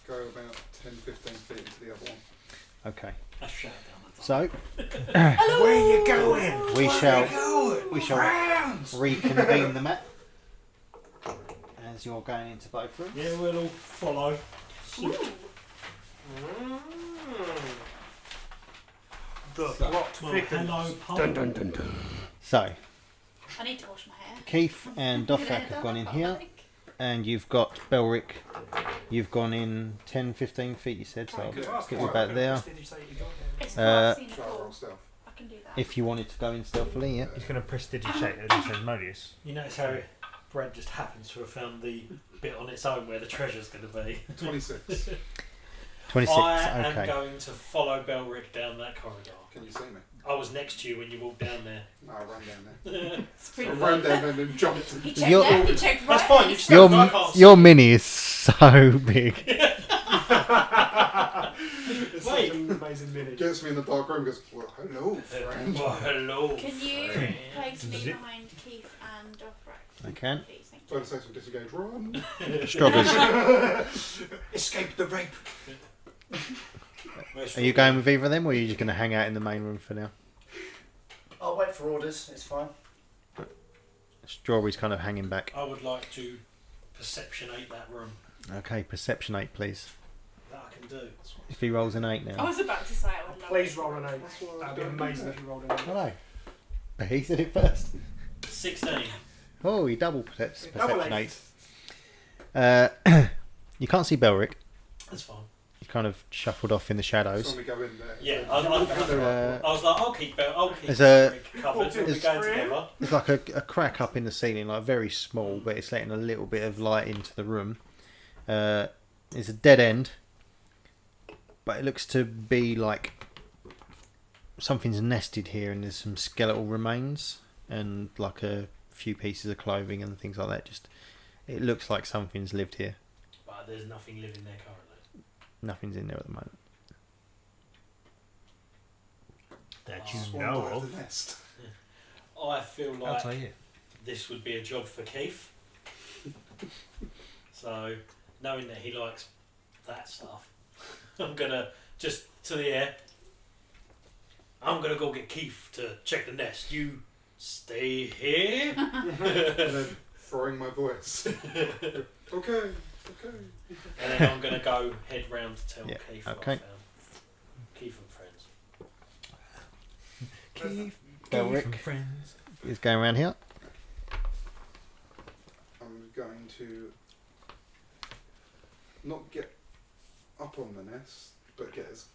go about 10-15 feet into the other one. Okay. A shout down the So, Where are you going? we shall reconvene the map as you're going into both rooms. Yeah, we'll all follow. The So- plot Well, thickens. hello, Paul. Dun dun dun dun. So, I need to wash my hair. Keith and Dothrak have gone in here, and you've got Belric. You've gone in 10-15 feet, you said, so I'll Could ask get him you back what there. prestidigitate you got here. It's Uh, I've seen it Try roll before. stealth. I can do that. If you wanted to go in stealthily, yeah. He's going to prestidigitate as Asmodeus. You notice how Brad just happens to have found the bit on its own where the treasure's going to be. 26. 26, I am okay. going to follow Belric down that corridor. Can you see me? I was next to you when you walked down there. No, I ran down there. It's I pretty ran down there and then jumped. He checked You're- left, he checked right. That's fine, he you've checked- I can't see. Your mini is so big. It's such an amazing minute. Gets me in the dark room and goes, well, hello, friend. Well, hello. Can you friend. place me Zip. behind Keith and Dothrak? I can. Please, thank you. Trying to say some disengage. Run. Stroggers. Escape the rape. Where's Are you going with either of them, or are you just going to hang out in the main room for now? I'll wait for orders. It's fine. Strawberry's kind of hanging back. I would like to perceptionate that room. Okay, perception 8, please. That I can do. If he rolls an 8 I now. was about to say I would love Please it. roll an 8. That'd be amazing if you rolled an 8. Hello. But he said it first. 16. Oh, he double perception Double 8. You can't see Belric. That's fine. He's kind of shuffled off in the shadows. So when we go in there. Yeah, so I was like, I'll keep There's Rick covered. Oh, We're there's going three. together. There's like a crack up in the ceiling, like very small, but it's letting a little bit of light into the room. It's a dead end, but it looks to be like something's nested here, and there's some skeletal remains and like a few pieces of clothing and things like that. Just it looks like something's lived here. But there's nothing living there currently. Nothing's in there at the moment. That Oh. you know Swan dive of. the nest. I feel I'll like tell you. this would be a job for Keith. So, knowing that he likes that stuff, I'm gonna just to the air. I'm gonna go get Keith to check the nest. You stay here. And then throwing my voice. Okay. And then I'm going to go head round to tell Yeah, Keith okay. what I found. Keith and friends. Keith, Belric. and friends. Is going around here. I'm going to not get up on the nest, but get as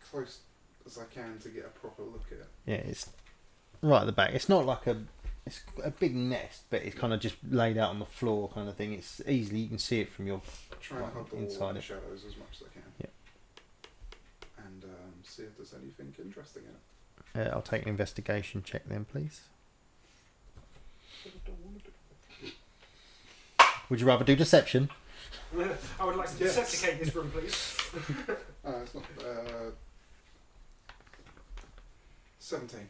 close as I can to get a proper look at it. Yeah, it's right at the back. It's not like it's a big nest, but it's kind of just laid out on the floor kind of thing. It's easily, you can see it from your... Try and hug the wall Inside and the it. shadows as much as I can. Yeah. And see if there's anything interesting in it. I'll take an investigation check then, please. But I don't want to do Would you rather do deception? I would like to Yes. dissecate this room, please. It's not. 17.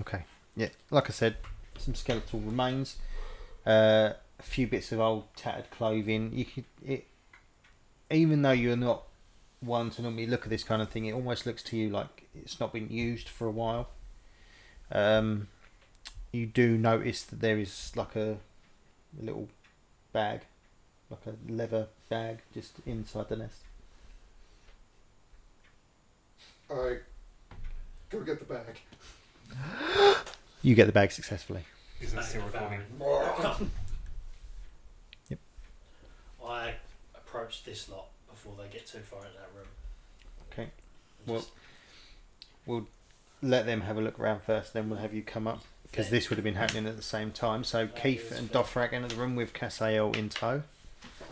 Okay. Yeah, like I said, some skeletal remains, a few bits of old tattered clothing. You could, even though you're not one to normally look at this kind of thing, it almost looks to you like it's not been used for a while. You do notice that there is like a little bag, like a leather bag, just inside the nest. I go get the bag. You get the bag successfully. Is it Back still in the recording? family. Yep. I approach this lot before they get too far in that room. Okay. And Well, just- we'll let them have a look around first, then we'll have you come up, because this would have been happening at the same time. So That Keith is and fair. Dothrak enter the room with Casael in tow.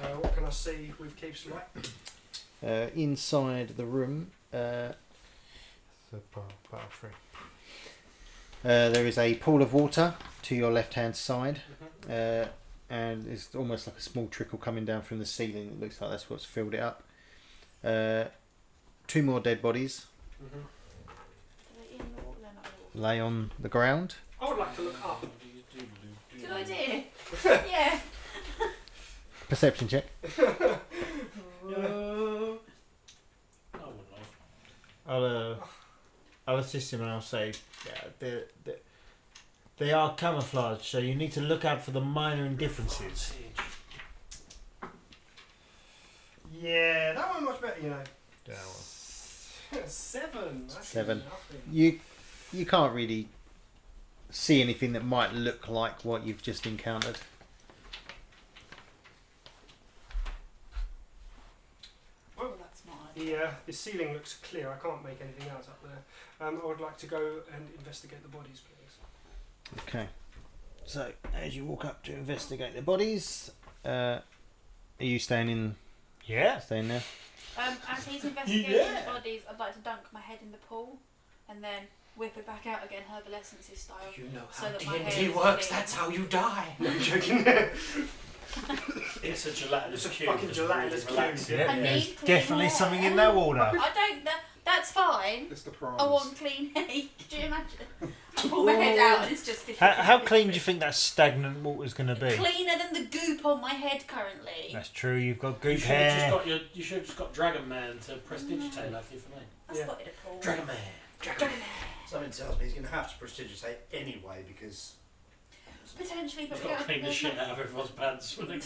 What can I see with Keith's light? Inside the room, The battle free. there is a pool of water to your left-hand side, Mm-hmm. and it's almost like a small trickle coming down from the ceiling. It looks like that's what's filled it up. 2 more dead bodies Mm-hmm. Are they in the water? They're not in the water. lay on the ground. I would like to look up. Good idea. Yeah. Perception check. I wouldn't have. I'll assist him and I'll say, yeah, they are camouflaged, so you need to look out for the minor indifferences. Yeah, that one much better, you know. Yeah, well. 7. That's 7. nothing. You can't really see anything that might look like what you've just encountered. Well, that's not ideal. The ceiling looks clear. I can't make anything out up there. I would like to go and investigate the bodies, please. Okay. So as you walk up to investigate the bodies, are you staying in? Yeah. Staying there. As he's investigating Yeah. the bodies, I'd like to dunk my head in the pool and then whip it back out again, Herb Essences style. You know So how that my hair D&D is works, clean. that's how you die. No, I'm joking. It's a gelatinous It's a cube. fucking that's gelatinous really relaxing. cube, Yeah, I need there's clean definitely hair. something in that water. I don't. That's fine. It's the prawns. I want clean hair. Could you imagine? pull my head out and it's just fishy. How clean do you think that stagnant water's going to be? Cleaner than the goop on my head currently. That's true. You've got You goop should have hair. you should have just got Dragon Man to prestidigitate like you for me. I Yeah. spotted a pool. Dragon Man. Dragon Man. Something tells me he's going to have to prestidigitate anyway because. Potentially, but He's we got to don't. clean the there's shit no- out of everyone's pants when they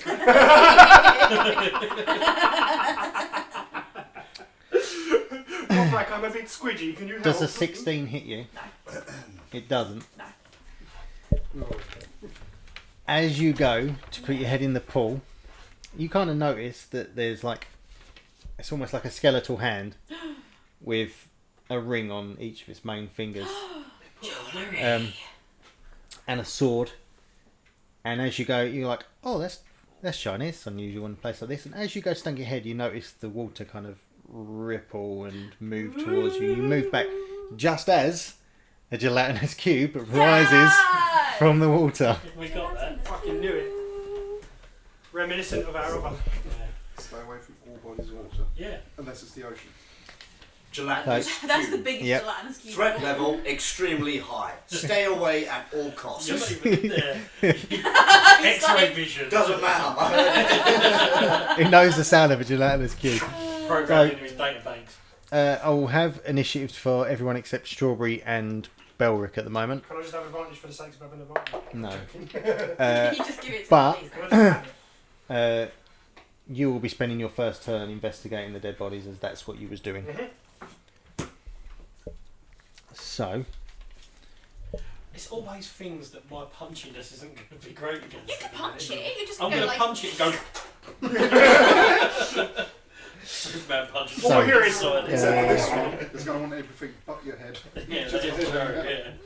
Wolfpack, I'm a bit squidgy. Can you help? Does a 16 hit you? No. It doesn't. No. As you go to put your head in the pool, you kind of notice that there's like, it's almost like a skeletal hand with a ring on each of its main fingers, and a sword. And as you go, you're like, oh, that's shiny. It's unusual in a place like this. And as you go to stand your head, you notice the water kind of ripple and move towards you. You move back just as a gelatinous cube rises Yes! from the water. We got that. Fucking knew it. Reminiscent of our other. Yeah. Stay away from all bodies of water, Yeah. unless it's the ocean. Gelatinous That's the cube. biggest Yep. gelatinous cube. Threat level extremely high. Stay away at all costs. You're not even in there. It's X-ray like- vision. Doesn't matter. It knows the sound of a gelatinous cube. Programmed into his data banks. I will have initiatives for everyone except Strawberry and Belric at the moment. Can I just have advantage for the sake of having advantage? No. You just give it to but- me, please. Can I just have it? You will be spending your first turn investigating the dead bodies, as that's what you was doing. Mhm. So, It's always things that my punchiness isn't going to be great against. You can punch it. You just I'm go going to like. punch it and go. Superman punch. So- All here is Side. Except for this Yeah. one, it's going to want everything but your head. Yeah, Just that's his true, head.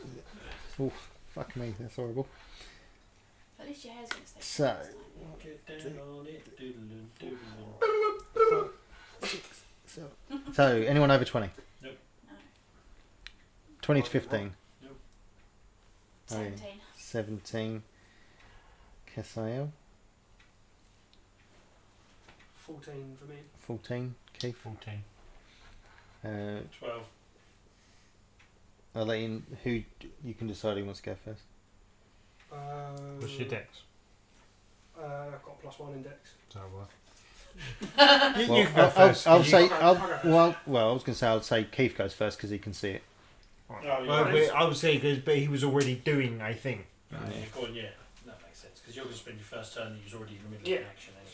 yeah. fuck me, that's horrible. At least your hair's going to stay. So- Get down on it, doodle-oo, doodle-oo. So, anyone over 20? Nope. No. 20 to 15. Nope. Oh, yeah. 17. 17. Cassiel. 14 for me. 14. Keith. 14. 12. I'll let you. Who you can decide who wants to go first. What's your dex? I've got +1 index. So, Well, you can go I'll first. say. I'll go first. Well, I was going to say I'll say Keith goes first because he can see it. Oh, yeah. Well, but I would say but he was already doing a thing. Yeah, go on, yeah. That makes sense. Because you're going to spend your first turn and he was already in the middle Yeah. of an action anyway.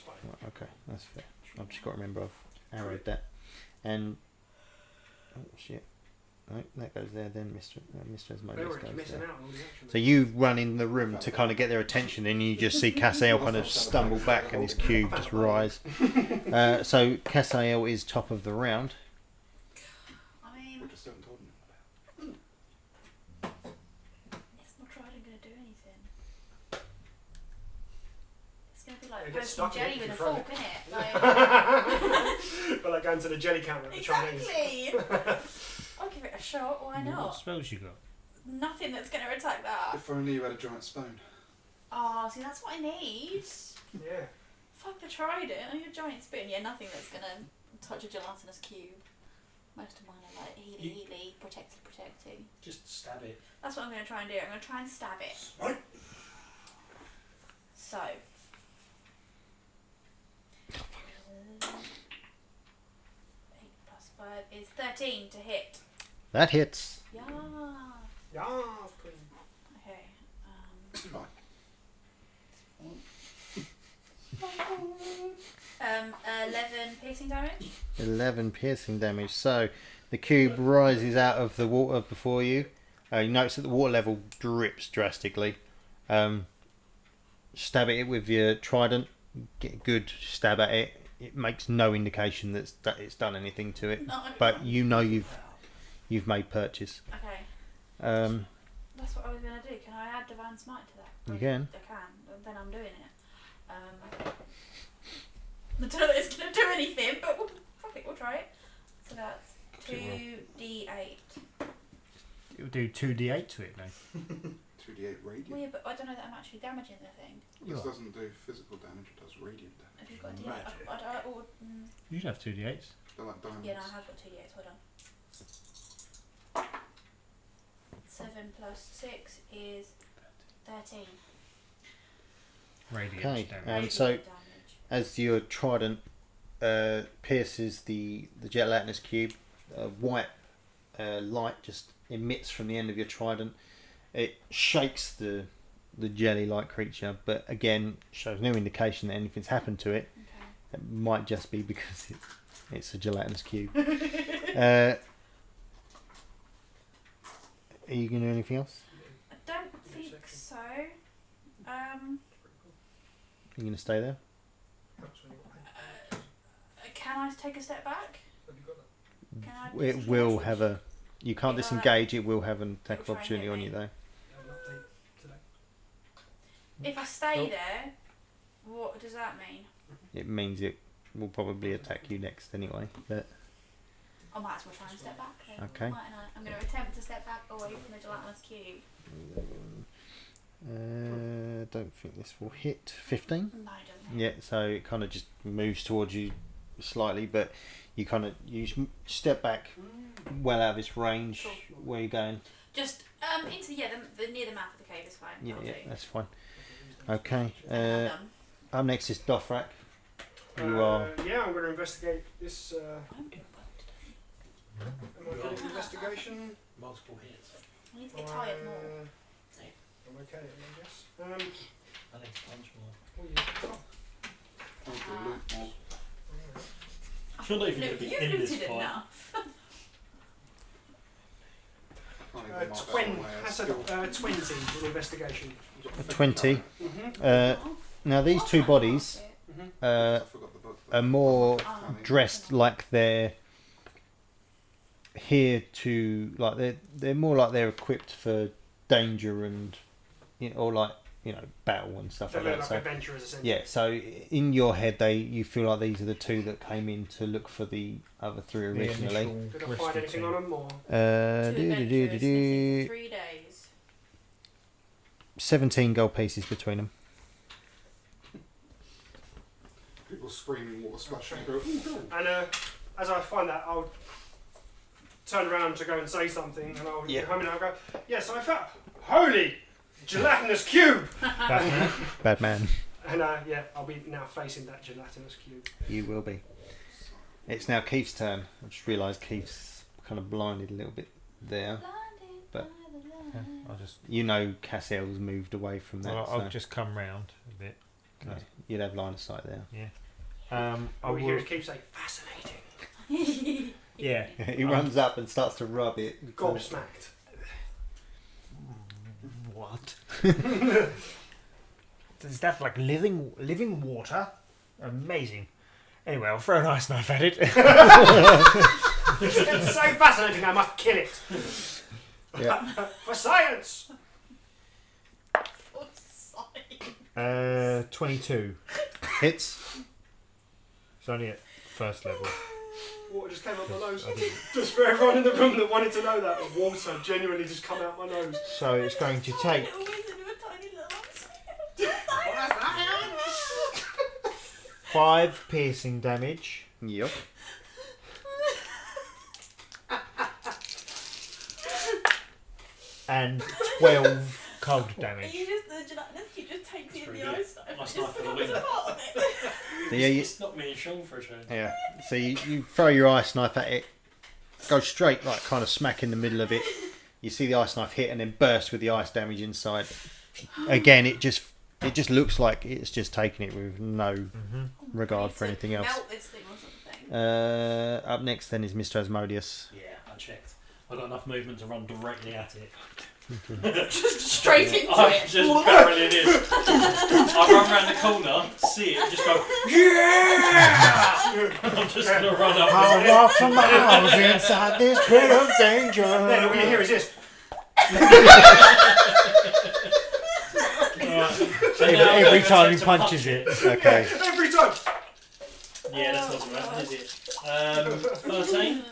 Right, okay, that's fair. I've just got to remember I've arrowed that. And oh shit, right, that goes there. Then Mr. They're Asmodeus already goes missing there. out on all the action. So you run in the room to kind of get their attention, and you just see Cassiel kind of stumble back, and his cube just rise. So Cassiel is top of the round. I mean, We just haven't told him. is my trident going to do anything? It's going to be like It poking gets stuck in jelly it if with you a throw fork, it. isn't it? Like, But like going to the jelly counter at the Chinese. exactly. I'll give it a shot. Why What not? spells you got? Nothing that's going to attack that. If only you had a giant spoon. Oh, see, that's what I need. Yeah. Fuck the trident. I need a giant spoon. Yeah, nothing that's going to touch a gelatinous cube. Most of mine are like healy, protecty. Just stab it. That's what I'm going to try and do. I'm going to try and stab it. Right. So. 8 + 5 is 13 to hit. That hits. Yeah. Yeah, queen. Okay. Fine. 11 piercing damage. 11 piercing damage. So the cube rises out of the water before you. You notice that the water level drips drastically. Stab at it with your trident. Get a good stab at it. It makes no indication that it's done anything to it. No. But you know you've made purchase. Okay. That's what I was going to do. Can I add Divine Smite to that? You can. I can. Then I'm doing it. I don't know that it's going to do anything, but fuck it, we'll try it. So that's 2d8. It'll do 2d8 to it now. 2d8 radiant. Well, yeah, but I don't know that I'm actually damaging the thing. This doesn't do physical damage, it does radiant damage. Have you got a d8? Magic. I don't, or, You'd have 2d8s. They're like diamonds. yeah, no, I have got 2d8s. Hold on. 7 plus 6 is 13. Radiant Okay, damage. and so Radiant damage. as your trident pierces the gelatinous cube, white light just emits from the end of your trident. It shakes the jelly-like creature, but again shows no indication that anything's happened to it. Okay. It might just be because it's a gelatinous cube. Are you going to do anything else? I don't think so. Are you going to stay there? Can I take a step back? Can I It will disengage? have a... You can't If I- disengage, it will have an attack of It'll try and opportunity hit on me. you though. If I stay Oh. there, what does that mean? It means it will probably attack you next anyway. But I might as well try and step back then. Okay. mightn't I? I'm going to attempt to step back away from the gelatinous cube. don't think this will hit 15. No, I don't. Yeah, so it kind of just moves towards you slightly, but you kind of step back well out of its range. Sure. Where are you going? Just into the near the mouth of the cave is fine. Yeah, That'll yeah, do. that's fine. Okay. And I'm done. Up next is Dothrak. You are. Yeah, I'm going to investigate this. I'm doing well today. Am I good at investigation? Multiple hits. I need to get tired more. I'm okay, I guess. I need to punch more. Oh, yeah. I'll do loot more. You're not even Look, going to be you've in this looted fight. enough. Can't even mark that on my That's skill. a 20 with investigation. 20. Mm-hmm. Now these two bodies I forgot the book. are more Oh. dressed like they're here to, like they're more like they're equipped for danger and or like battle and stuff They like look that. like So adventurers, essentially. yeah, so in your head you feel like these are the two that came in to look for the other three originally. Did I find anything on them or? Two adventurers missing for 3 days. 17 gold pieces between them. People screaming, water splashing. Go, "Ooh, go." And as I find that, I'll turn around to go and say something, and I'll Yeah. come in and I'll go, yes, I found holy gelatinous cube. Bad man. And yeah, I'll be now facing that gelatinous cube. You will be. It's now Keith's turn. I just realised Keith's kind of blinded a little bit there. Blinded But- by the light. I'll just Cassiel's moved away from that. I'll so just come round a bit. yeah, you'd have line of sight there. I All we hear will. is keep saying, fascinating. Yeah. He runs up and starts to rub it. Gobsmacked. What? Is that like living water? Amazing. Anyway, I'll throw an ice knife at it. It's so fascinating, I must kill it. Yeah. For science. For sight. 22. Hits. It's only at first level. Water just came up my nose. I didn't- Just for everyone in the room that wanted to know that, water genuinely just come out my nose. So it's going to take Little wizard with a tiny little arm. 5 piercing damage. Yep. And 12 cold damage. You just the gelatinous cube just takes you in Pretty the good. ice knife. Ice It knife just for the becomes a win. part of it. So yeah, It's not me and Sean for a change. yeah. So you throw your ice knife at it, go straight, like kind of smack in the middle of it. You see the ice knife hit and then burst with the ice damage inside. Again, it just looks like it's just taking it with no regard for anything else. Melt this thing or something. Up next then is Mr. Asmodeus. Yeah, I checked. I got enough movement to run directly at it. Just straight into I'm it. just barreling in. I run around the corner, see it, just go, yeah! I'm just going to run up. I'll walk for miles inside this pit of danger. Then all you hear is this. So now I'm Every gonna time he attempt to punches punch it. Okay. Every time. Yeah, that's not right, is it? 13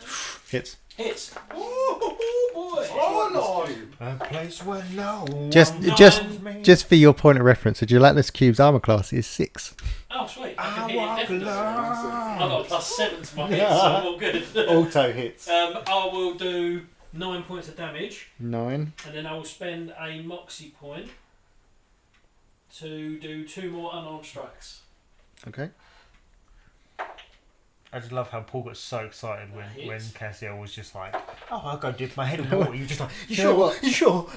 Hits. hits. Oh boy! Oh Lord. A place where no one Just finds me. just for your point of reference, a gelatinous cube's armor class is 6. Oh sweet, I I can hit it walk definitely. alone. I got a +7 to my hits, so I'm all good. Auto hits. I will do 9 points of damage, 9. and then I will spend a Moxie point to do 2 more unarmed strikes. Okay. I just love how Paul got so excited when Hits. Cassiel was just like, "Oh, I'll go dip my head in the water." You just like, "You You know sure? what? You sure?"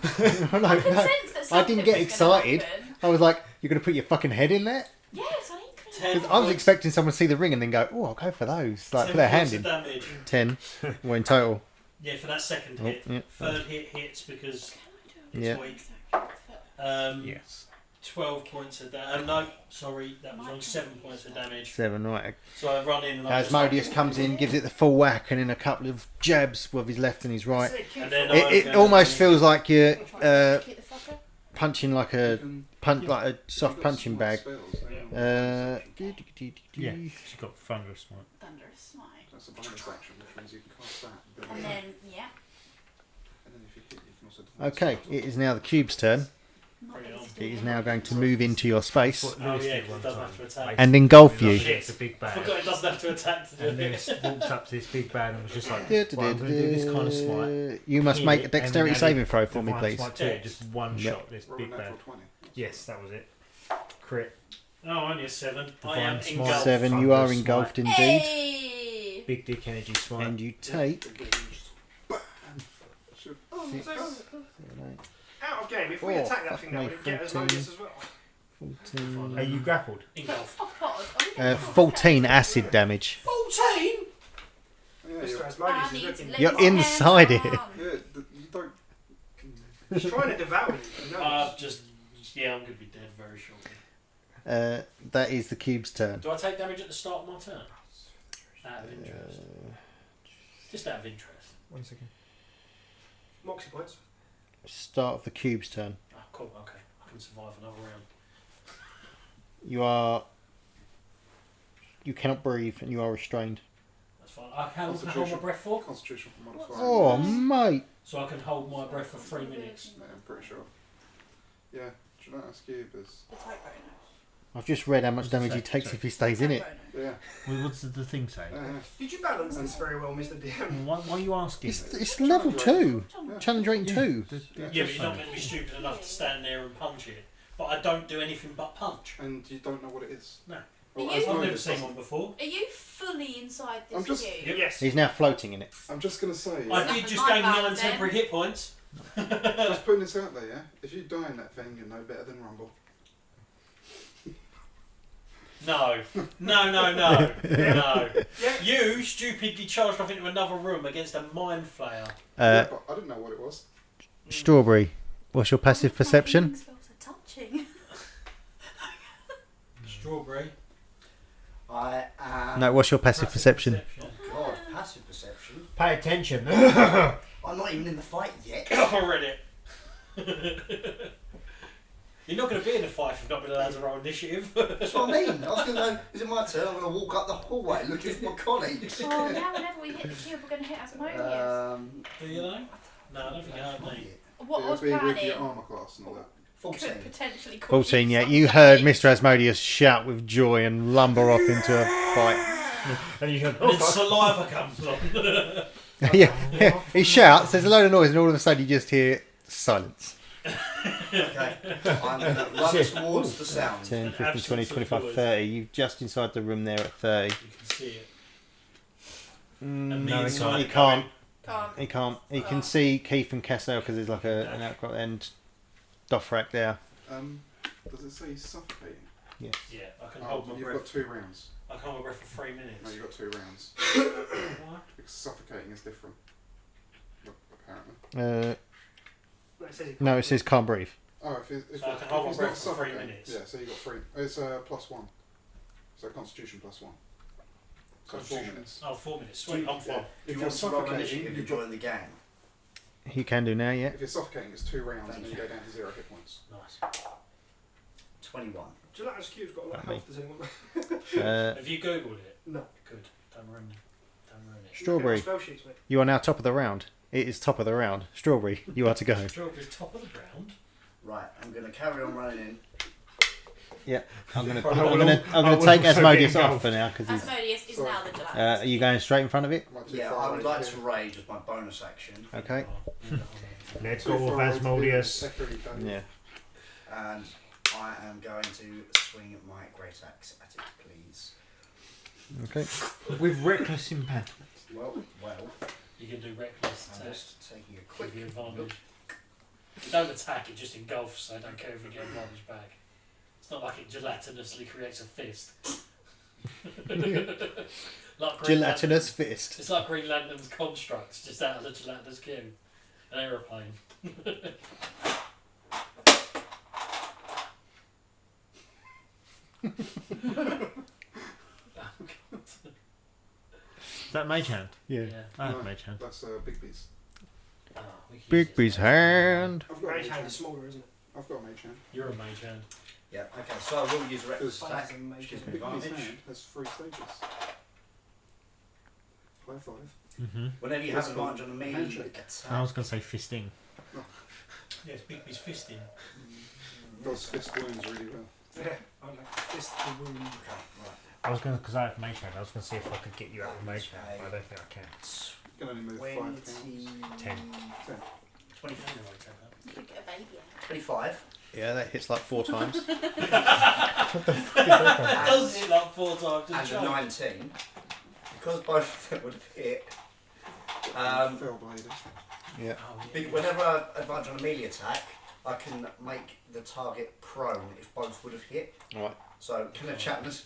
No, I can no. sense that I something didn't get was excited. gonna happen. I was like, you're going to put your fucking head in there? Yes, I need 10 'Cause I was points- expecting someone to see the ring and then go, oh, I'll go for those. Like, 10 put their points hand of in. damage. 10. Well, in total. Yeah, for that second Oh, hit. yeah. Third hit hits because it's Yeah. weak. Yes. 12 points of damage. No, sorry, that was only 7 points of damage. 7, right. So I run in and I Asmodeus comes in, gives it the full whack, and then a couple of jabs with his left and his right. And then It almost feels like you're Kick the fucker. punching like a like a soft punching bag. Yeah. Yeah. She's got thunderous smite. Thunderous smite. That's a bonus action, which means you can cast that. And then, yeah. And then if you hit, you can also. Okay, it is now the cube's turn. Not Bring it on. It is now going to move into your space What Oh, Lewis yeah, did 'cause one it doesn't time. have to attack. and engulf He you. gets a big I bag. forgot it doesn't have to attack to do And then it. walked up to this big bad and was just like, well, I'm going to do this kind of smite. You must Hit make it, a and then dexterity added saving throw for me, divine please. smite to it, just one Yep. shot, this Roll a big bad. natural 20. Yes, that was it. Crit. Oh, only a 7. I Divine am smite. engulfed. 7, you are Thunderous engulfed indeed. Hey! Big dick energy smite. And you take. Should- Oh, so 7, out of game, if we Oh, attack that fuck thing, me, now would it get 14. Asmodeus as well? 14. Are you grappled? Engulfed. Oh, God. 14 acid damage. 14? Yeah, Mr. you're, Asmodeus I is need to looking. lay You're my hands inside it. on. yeah, you don't. He's trying to devour you. You know this. Yeah, I'm going to be dead very shortly. That is the cube's turn. Do I take damage at the start of my turn? Out of interest. Just out of interest. 1 second. Moxie points. Start of the cube's turn. Oh, cool, okay. I can survive another round. You cannot breathe and you are restrained. That's fine. I can hold my breath for? Constitution for modifier. Oh, mate. So I can hold my breath for 3 minutes. Yeah, I'm pretty sure. Yeah, Gelatinous Cube is. The typo I've just read how much damage he takes if he stays in it. Yeah. Well, what does the thing say? Did you balance this very well, Mr. DM? Why are you asking? It's level 2. Challenge rating 2. Yeah, but you're not going to be stupid enough to stand there and punch it. But I don't do anything but punch. And you don't know what it is. No. Well, Are you- I've never Asmodeus seen doesn't. one before. Are you fully inside this I'm just- cube? Yes. He's now floating in it. I'm just gonna say. I Yeah, did just My gain bad 9 then. temporary hit points. just putting this out there, yeah. If you die in that thing, you're no better than Rumble. No. No, no, no. No. Yeah. You stupidly charged off into another room against a mind flayer. Yeah, but I didn't know what it was. Strawberry, what's your passive My perception? healing spells are touching. Strawberry. I am. No, what's your passive perception? God, passive perception. Pay attention. I'm not even in the fight yet. I read it. You're not going to be in a fight if you've not been allowed to roll initiative. That's what I mean. I was going to go, is it my turn? I'm going to walk up the hallway looking for my colleagues. Oh, now whenever we hit the cube, we're going to hit Asmodeus. Do you know? No, I don't think I heard me. What It'll was be with your planning armor class and all that. 14. could potentially cause 14, yeah. some You heard damage. Mr. Asmodeus shout with joy and lumber off into a fight. And you go, And then saliva comes on. yeah, he shouts, there's a load of noise, and all of a sudden you just hear silence. Okay. I'm going to run towards the sound. 10, 15, 20, Absence of 25, noise. 30. You're just inside the room there at 30. You can see it. Mm, And me no, he inside he it can't. Can't. He can't. He can Oh. see Keith and Cassel because there's like an outcrop and Dothrak there. Does it say suffocating? Yeah, I can hold my You've breath. got 2 rounds. I can hold my breath for 3 minutes. No, you've got 2 rounds. What? Because suffocating is different. Apparently. No, it says he No, can't it says can't breathe. Oh, if So I can hold my he's breath not for 3 suffocating, minutes. Yeah, so you got 3. It's +1. So Constitution +1. So 4 minutes. Oh, 4 minutes. Sweet, I'm fine. Do If you you're want to roll suffocating, initiative if you join the gang? You can do now, yeah. if you're suffocating, it's 2 rounds and then you go down to 0 hit points. Nice. 21. Gelatinous Cube's got a lot of Me. health, does anyone know? Have you googled it? No. Good. Don't ruin it. Strawberry, Spell sheets, mate. you are now top of the round. It is top of the round. Strawberry, you are to go. Strawberry's top of the ground. Right, I'm going to carry on running in. Yeah, I'm gonna I will take also Asmodeus be off engulfed. for now because he's. Asmodeus is Sorry. now the gelatinous. Are you going straight in front of it? Am I too Yeah, far I would away like here? to rage as my bonus action, Okay. Let's Too go with far away to Asmodeus. do secondary damage. Yeah. and I am going to swing my great axe at it, please. Okay. With reckless impact. Well, You can do reckless I'm attack. just taking a quick Give you advantage. look. If you don't attack, it just engulfs, so I don't care if you get advantage back. It's not like it gelatinously creates a fist. Like Green Gelatinous Lantern. fist. It's like Green Lantern's constructs, just out of the gelatinous cube. An aeroplane. Is that Mage Hand? Yeah. Yeah. I have No. Mage Hand. That's Bigby's. Oh, we could use Bigby's this. hand. I've got a Mage mage hand hand. is smaller, isn't it? I've got a mage hand. You're a mage hand. Yeah, okay, so I will use a reckless Because attack, As a mage which gives hand. me Bigby's advantage. hand has 3 stages. High 5. Mm-hmm. Whenever you What's have it advantage on a melee Handshake. I was attack, going to say fisting. Yes, Bigby's fisting. Does fist wounds really well. Yeah, I like fist the wound. okay, right. I was going to, because I have Mage Hand, I was going to see if I could get you out of Mage Hand, but I don't think I can. You can only move 5 counts. 10. 10. 25. You could get a baby out. 25. Yeah, that hits like 4 times. It does hit like 4 times to And a choke. 19. Because both of them would have hit. Fell bladed. Yeah. Oh, yeah. Whenever I advantage on a melee attack, I can make the target prone if both would have hit. Right. So can a gelatinous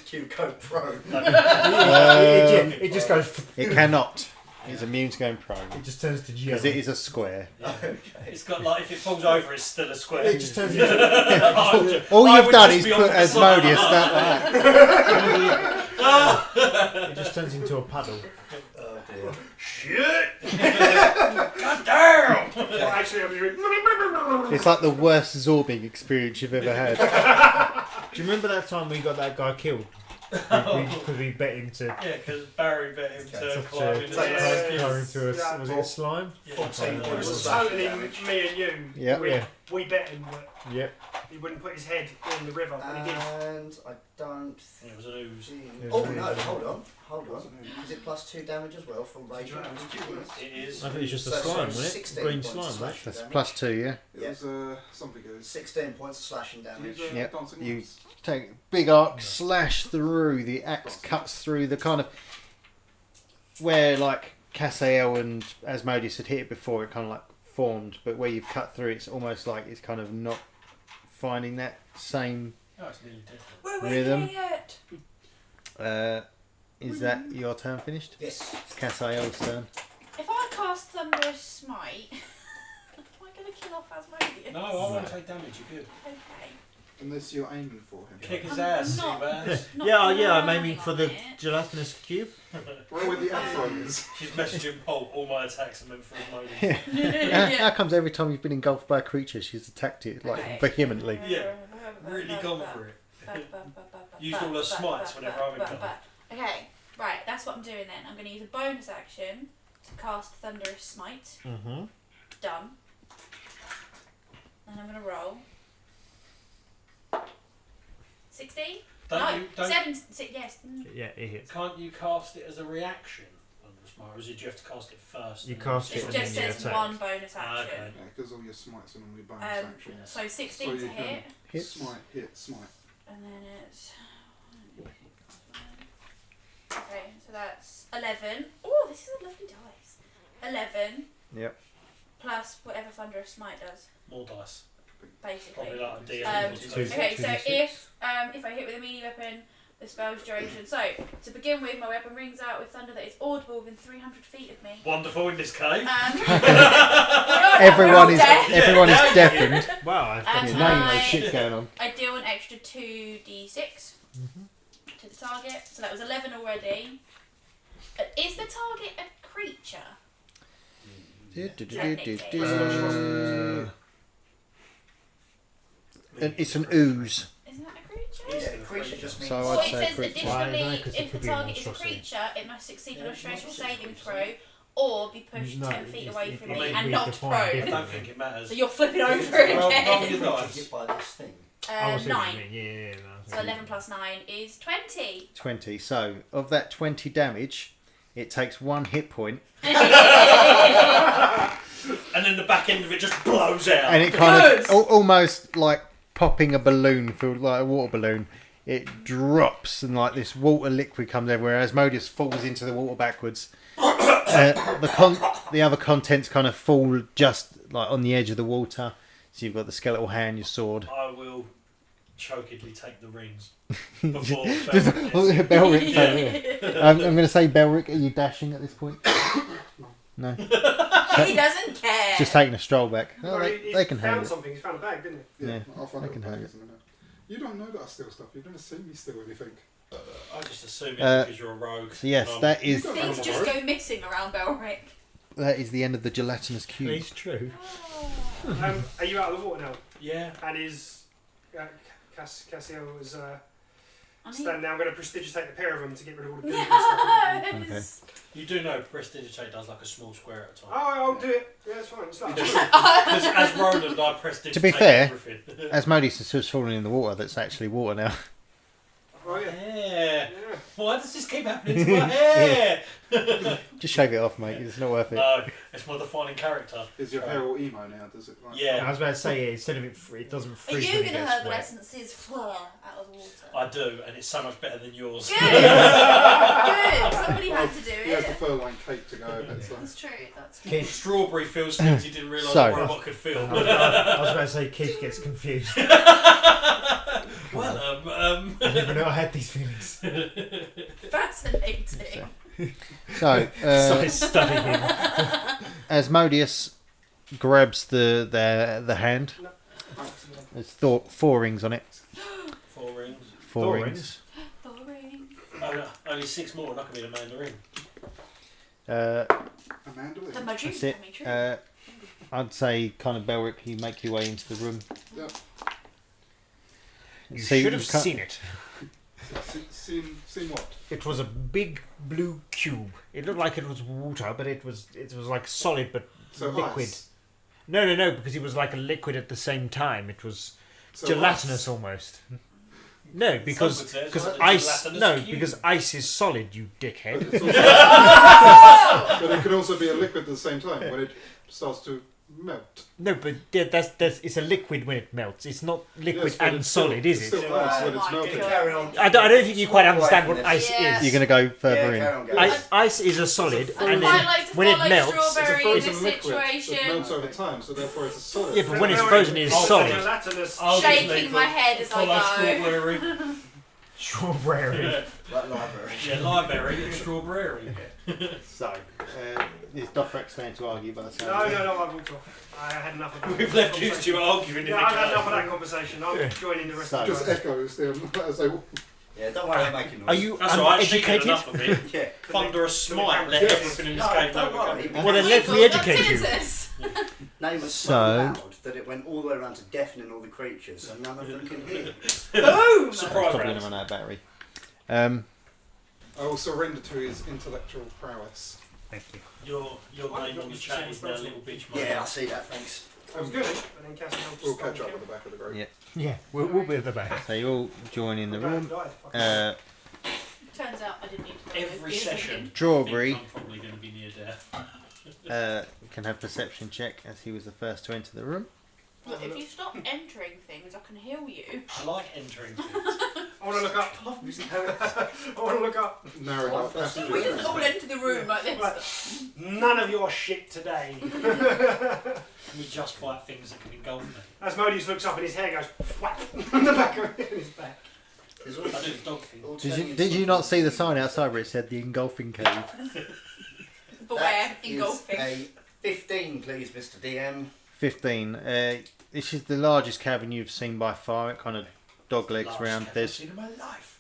cube go prone? It just goes. It cannot. It's immune to going prone It just turns to because gel. it is a square. Yeah. Okay. It's got like, if it falls over, it's still a square. It just turns into. All I you've would done just is be put on the side. Asmodeus that way. It just turns into a puddle. Oh dear. Shit! God damn! Well, actually, I'll be doing. It's like the worst zorbing experience you've ever had. Do you remember that time we got that guy killed? Because we bet him to Yeah, because Barry bet him to to climb into Like, the yeah. climb into a. Yeah. Was it a slime? 14 It points of was slashing totally damage. me and you. Yeah. We, Yeah. we bet him that Yep. he wouldn't put his head in the river, and he did. And I don't Yeah, it was an ooze. think... It Oh was no, really- hold on. Is it plus 2 damage as well from rage? It is. I think it's just a So, slime, sorry, wasn't it? 16 Green points of slime, right? slashing That's damage. plus 2, yeah. It Yeah. was something goes. 16 points of slashing damage. Yep, Dancing you- lights. Take a big arc, slash through. The axe cuts through the kind of where like Cassiel and Asmodeus had hit it before. It kind of like formed, but where you've cut through, it's almost like it's kind of not finding that same. Oh, it's nearly dead. We're Rhythm. winning it! Is that your turn finished? Yes. It's Cassiel's turn. If I cast Thunderous Smite, am I going to kill off Asmodeus? No, I won't take damage, you're good. Okay. Unless you're aiming for him. Kick his I'm ass, not- Seabass. not Yeah, I'm planning aiming for on the it. gelatinous cube. Where with the Afros? She's messaging Paul, all my attacks are meant for Asmodeus. How comes every time you've been engulfed by a creature, she's attacked it like Okay. vehemently? Yeah, really gone for it. Used all her smites whenever I'm engulfed. Okay, right, that's what I'm doing then. I'm going to use a bonus action to cast Thunderous Smite. Mm-hmm. Done. And I'm going to roll. 16? Don't no, you, don't, 7. Yes. Yeah, it hits. can't you cast it as a reaction on the smite, or is it you have to cast it first? You and cast then it It and just then you says attack. one bonus Ah, action. okay. Yeah, because all your smites are normally bonus Um, actions. So 16 So to you can- hit, Hits. Smite, hit, smite. and then it's. Okay, so that's 11. Oh, this is a lovely dice. 11. Yep. Plus whatever Thunderous Smite does, More dice. basically. Probably like a D8. Um, Two. Okay, so 2d6. if I hit with a melee weapon, the spell's duration. So to begin with, my weapon rings out with thunder that is audible within 300 feet of me. Wonderful in this cave. Everyone is dead. everyone is deafened. Wow, I've got And Yeah, now you know I- shit's going on. I deal an extra 2d6 to the target, so that was 11 already. Is the target a creature? It's an ooze. Isn't that a creature? Yeah, creature just means... So Well, I'd it say says creature. Why, additionally, no, 'cause it if the could be a target is a monstrosity. creature, it must succeed on Yeah, a strength monstrosity saving creature. throw, or be pushed No, 10 feet it- away it- from it me may and be knocked defined I prone. differently. don't think it matters. So you're flipping over Roll- roll again. your dice. hit by this thing. I see what 9. you mean. Yeah. No, So 11 plus 9 is 20. 20. So, of that 20 damage, it takes 1 hit point. And then the back end of it just blows out. And it kind of, almost like popping a balloon, filled like a water balloon. It drops and like this water liquid comes everywhere. Asmodeus falls into the water backwards. The other contents kind of fall just like on the edge of the water. So you've got the skeletal hand, your sword. I will chokedly take the rings before Belric. I'm going to say, Belric, are you dashing at this point? No. He doesn't care. Just taking a stroll back. Oh, Well, they can found handle it. something. He's found a bag, didn't he? Yeah, I'll find they out can what handle it is in a minute. You don't know that I steal stuff. You've never seen me steal anything. I just assume it's because you're a rogue. So yes, that is Things just go missing around Belric. the end of the gelatinous cube. It's true. Are you out of the water now? Yeah. And is Cassio was standing there. I'm going to prestidigitate the pair of them to get rid of all the goons and stuff. Yes. You do know prestidigitate does like a small square at a time. Oh, I'll do it. Yeah, it's fine. It's like Because as Roland, I prestidigitate To be fair, everything. Asmodeus is just falling in the water. That's actually water now. oh yeah. Yeah. Yeah. Why does this keep happening to my hair? Just shave it off, mate. It's not worth it. No, it's my defining character. Is your hair all emo now? Does it? Like, I Yeah, was about to say, instead of it doesn't Are freeze you when it going to gets herbal wet. essences flare out of the water? I do, and it's so much better than yours. Good. Good. Somebody had to do He has the it. fur-lined cape to go over it. So. That's true. That's true. Keith, Strawberry feels things he didn't realise So- a robot could feel. I was about to say, Keith gets confused. Well, I never know I had these feelings. Fascinating. So, So I study him. Asmodeus grabs the hand. There's 4 rings on it. 4 rings. 4 rings. Boring. Oh, no, only 6 more, and I can be the mandarin. Amanda, The Madrid That's it. coming true. I'd say, kind of, Belric, you make your way into the room. Yep. You See, should have you can't- seen it. Seen what? It was a big blue cube. It looked like it was water, but it was like solid but So liquid. ice. No, because it was like a liquid at the same time. It was So gelatinous ice. almost. No, because Some would say it's because like a ice. gelatinous No, cube. because ice is solid. You But, dickhead. it's also, but it could also be a liquid at the same time when it starts to melt. No, but that's it's a liquid when it melts. It's not liquid Yes, but and it's still- solid, is it's it? still ice when Oh it's my melting. God. Carry on. I don't think you quite understand what Away from ice this. Yeah. is. You're going to go Yeah, further in. carry on, guys. Ice is a solid, I'd and quite then like to when it follow melts, It's a Strawberry in frozen this liquid that situation. melts over time, so therefore it's a solid. Yeah, but when it's frozen, it's Oh, solid. Gelatinous. I'll Shaking just leave my it. head as I Follow go. strawberry. Strawberry. Like library. Yeah, library and strawberry. So, is Dothrak staying to argue by the sound No, of it? I've walked off. I had enough of that. We've left you two arguing in Yeah, the I've had enough of car. that conversation. I'm joining the rest So- of the Just guys. echoes them as they walk. Yeah, don't worry, I'm making noise. Are you That's alright, she get uneducated? enough of it. Yeah. Thunderous smite, let Yes. everything in this No, cave don't know worry. we're coming. Well, then let me We've got educate you. tinnitus. Name was So- so loud that it went all the way around to deafening all the creatures, and none of them can hear. Boom! Surprise Probably round. run out of battery. I will surrender to his intellectual prowess. Thank you. Your Why name not on the just chat say is now personal? Little Bitch Yeah, I Mother. see that, thanks. I was good, but then Cassie helped We'll stop catch the up kill. at the back of the group. Yeah. Yeah, we'll be at the back. So you all join in the Guy room. died, fucking Turns out I didn't need to know Every those session. Strawberry I'm probably going to be near death. can have perception check as he was the first to enter the room. Look, if you stop entering things, I can heal you. I like entering things. I want to look up. I want to look up. Narrow dark We passages. just all enter the room like this. None of your shit today. We just fight things that can engulf me. Asmodeus looks up and his hair goes whack on the back of his back. There's I do the dog thing. all Did turning you, into did you not something see the sign outside where it said the engulfing cave? Beware, That is engulfing. a 15, please, Mr. DM. 15. This is the largest cavern you've seen by far. It kind of dog legs Last round. cave I've There's seen in my life.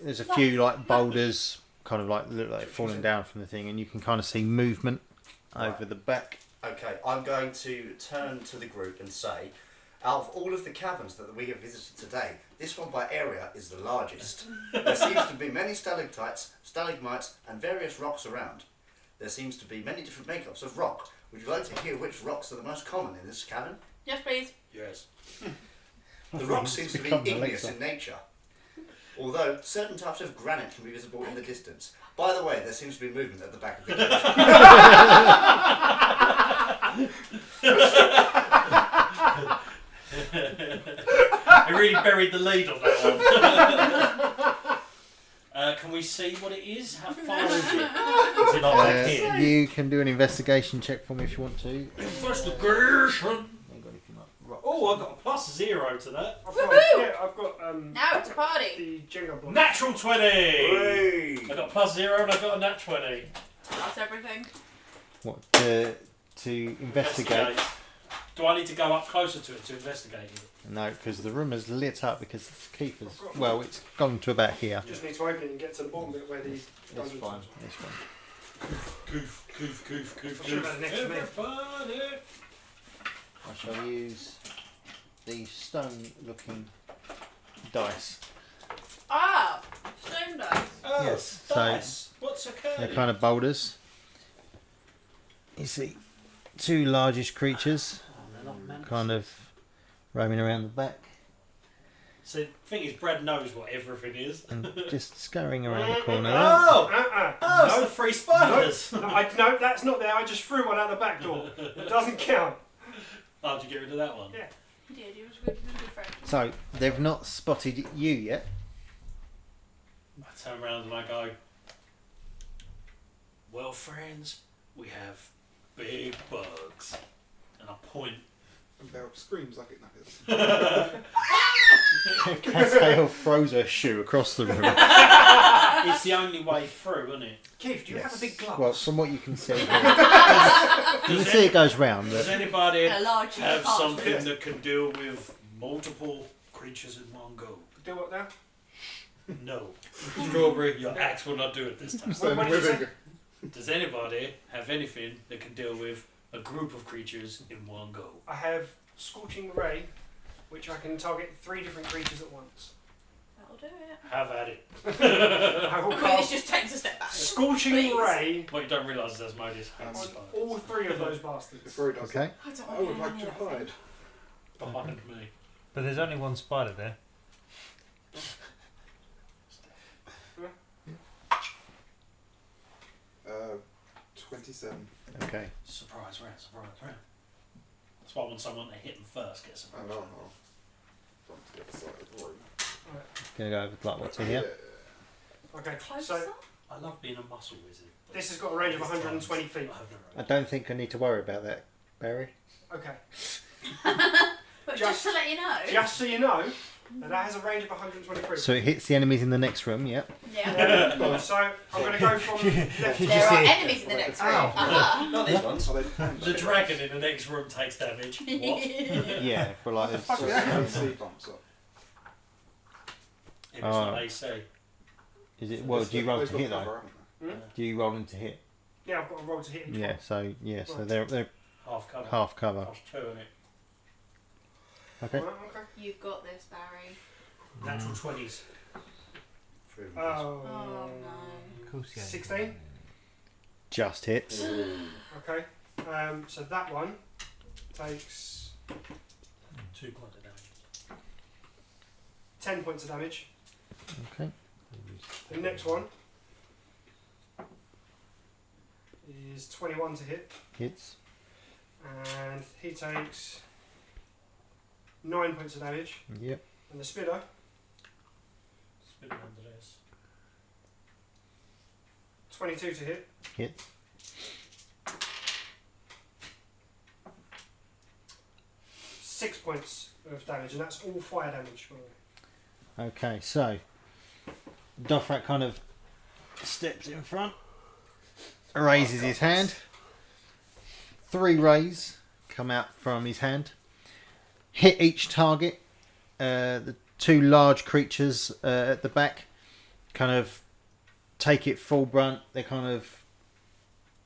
there's a few like boulders, kind of like look like falling down from the thing, and you can kind of see movement over the back. Okay, I'm going to turn to the group and say, out of all of the caverns that we have visited today, this one by area is the largest. There seems to be many stalactites, stalagmites, and various rocks around. There seems to be many different makeups of rock. Would you like to hear which rocks are the most common in this cavern? Yes, please. Yes. The rock seems to be become igneous Alexa. in nature, although certain types of granite can be visible in the distance. By the way, there seems to be movement at the back of the cave. I really buried the lead on that one. Can we see what it is? How far is it? Is it not back here? You can do an investigation check for me if you want to. Investigation. Hang on, if you like rocks. Oh, I got a +0 to that. I've got Now it's a party. the Jenga block. Natural 20. Hey! I got +0 and I got a nat 20. That's everything. What to investigate? Do I need to go up closer to it to investigate it? No, because the room is lit up because Keith has. Well, it's gone to about here. Just need to open it and get to the bottom bit where the It's dungeons fine. are. It's fine. Goof. I should have had it next to me. Everybody. I shall use the stone-looking dice. Ah, stone dice. Oh, Yes, dice. What's occurred? They're kind of boulders. You see, two largish creatures, kind of roaming around the back So the thing is, Brad knows what everything is. and just scurrying around the corner. Oh! No, It's the free spiders! no, that's not there. I just threw one out the back door. It doesn't count. Oh, did you get rid of that one? Yeah. He did. He was a good friend. So they've not spotted you yet. I turn around and I go, well, friends, we have big bugs. And I point. And Belle screams like it knows. Cattail throws her shoe across the room. It's the only way through, isn't it? Keith, do you have a big glass? Well, from what you can see here, you can see it goes round. Does But anybody And a large have apartment. something that can deal with multiple creatures in one go? Do what now? No. Strawberry, your axe will not do it this time. What did you say? Does anybody have anything that can deal with a group of creatures in one go? I have Scorching Ray, which I can target 3 different creatures at once. That'll do it. Have at it. I will I mean, this cast just takes a step back. Scorching Please. Ray What you don't realise is Asmodeus hates on spiders. all 3 of those bastards. Before he does okay. I don't I want would to like to hide. Behind me. But there's only one spider there. Uh, 27. Okay. Surprise round. That's why I want someone to hit them first, get some. I know. From the other side of the room. Gonna go with like what's in here. Okay, Closer? so I love being a muscle wizard. but this has got a range of 120 feet. I have no I don't think I need to worry about that, Barry. Okay, But Just- just to let you know. just so you know, that has a range of 123. So it hits the enemies in the next room. Yep. Yeah. So I'm going to go from left to There are right. enemies in the next room. Ow. Uh-huh. Not these ones. So they can. The dragon in the next room takes damage. What? Yeah, but like So it's, the AC bumps up. If it's not Oh. AC. is it? Well, do you roll They've to got hit though? cover, haven't Do you roll them to hit? Yeah, I've got a roll to hit each Yeah. one. So yeah. So Right. they're Half cover. half cover. Half 2 in it. Okay. Right, okay. You've got this, Barry. Natural 20s. Oh, Oh no. Of course, yeah. 16. Just hits. Okay. So that one takes 2 points of damage. 10 points of damage. Okay. The next one is 21 to hit, Hits. and he takes 9 points of damage. Yep. And the Spidder, Spin under this. 22 to hit, Hits. 6 points of damage, and that's all fire damage. By the way. Okay. So Dothrak kind of steps in front, raises his hand. 3 rays come out from his hand. Hit each target. The 2 large creatures at the back kind of take it full brunt. They kind of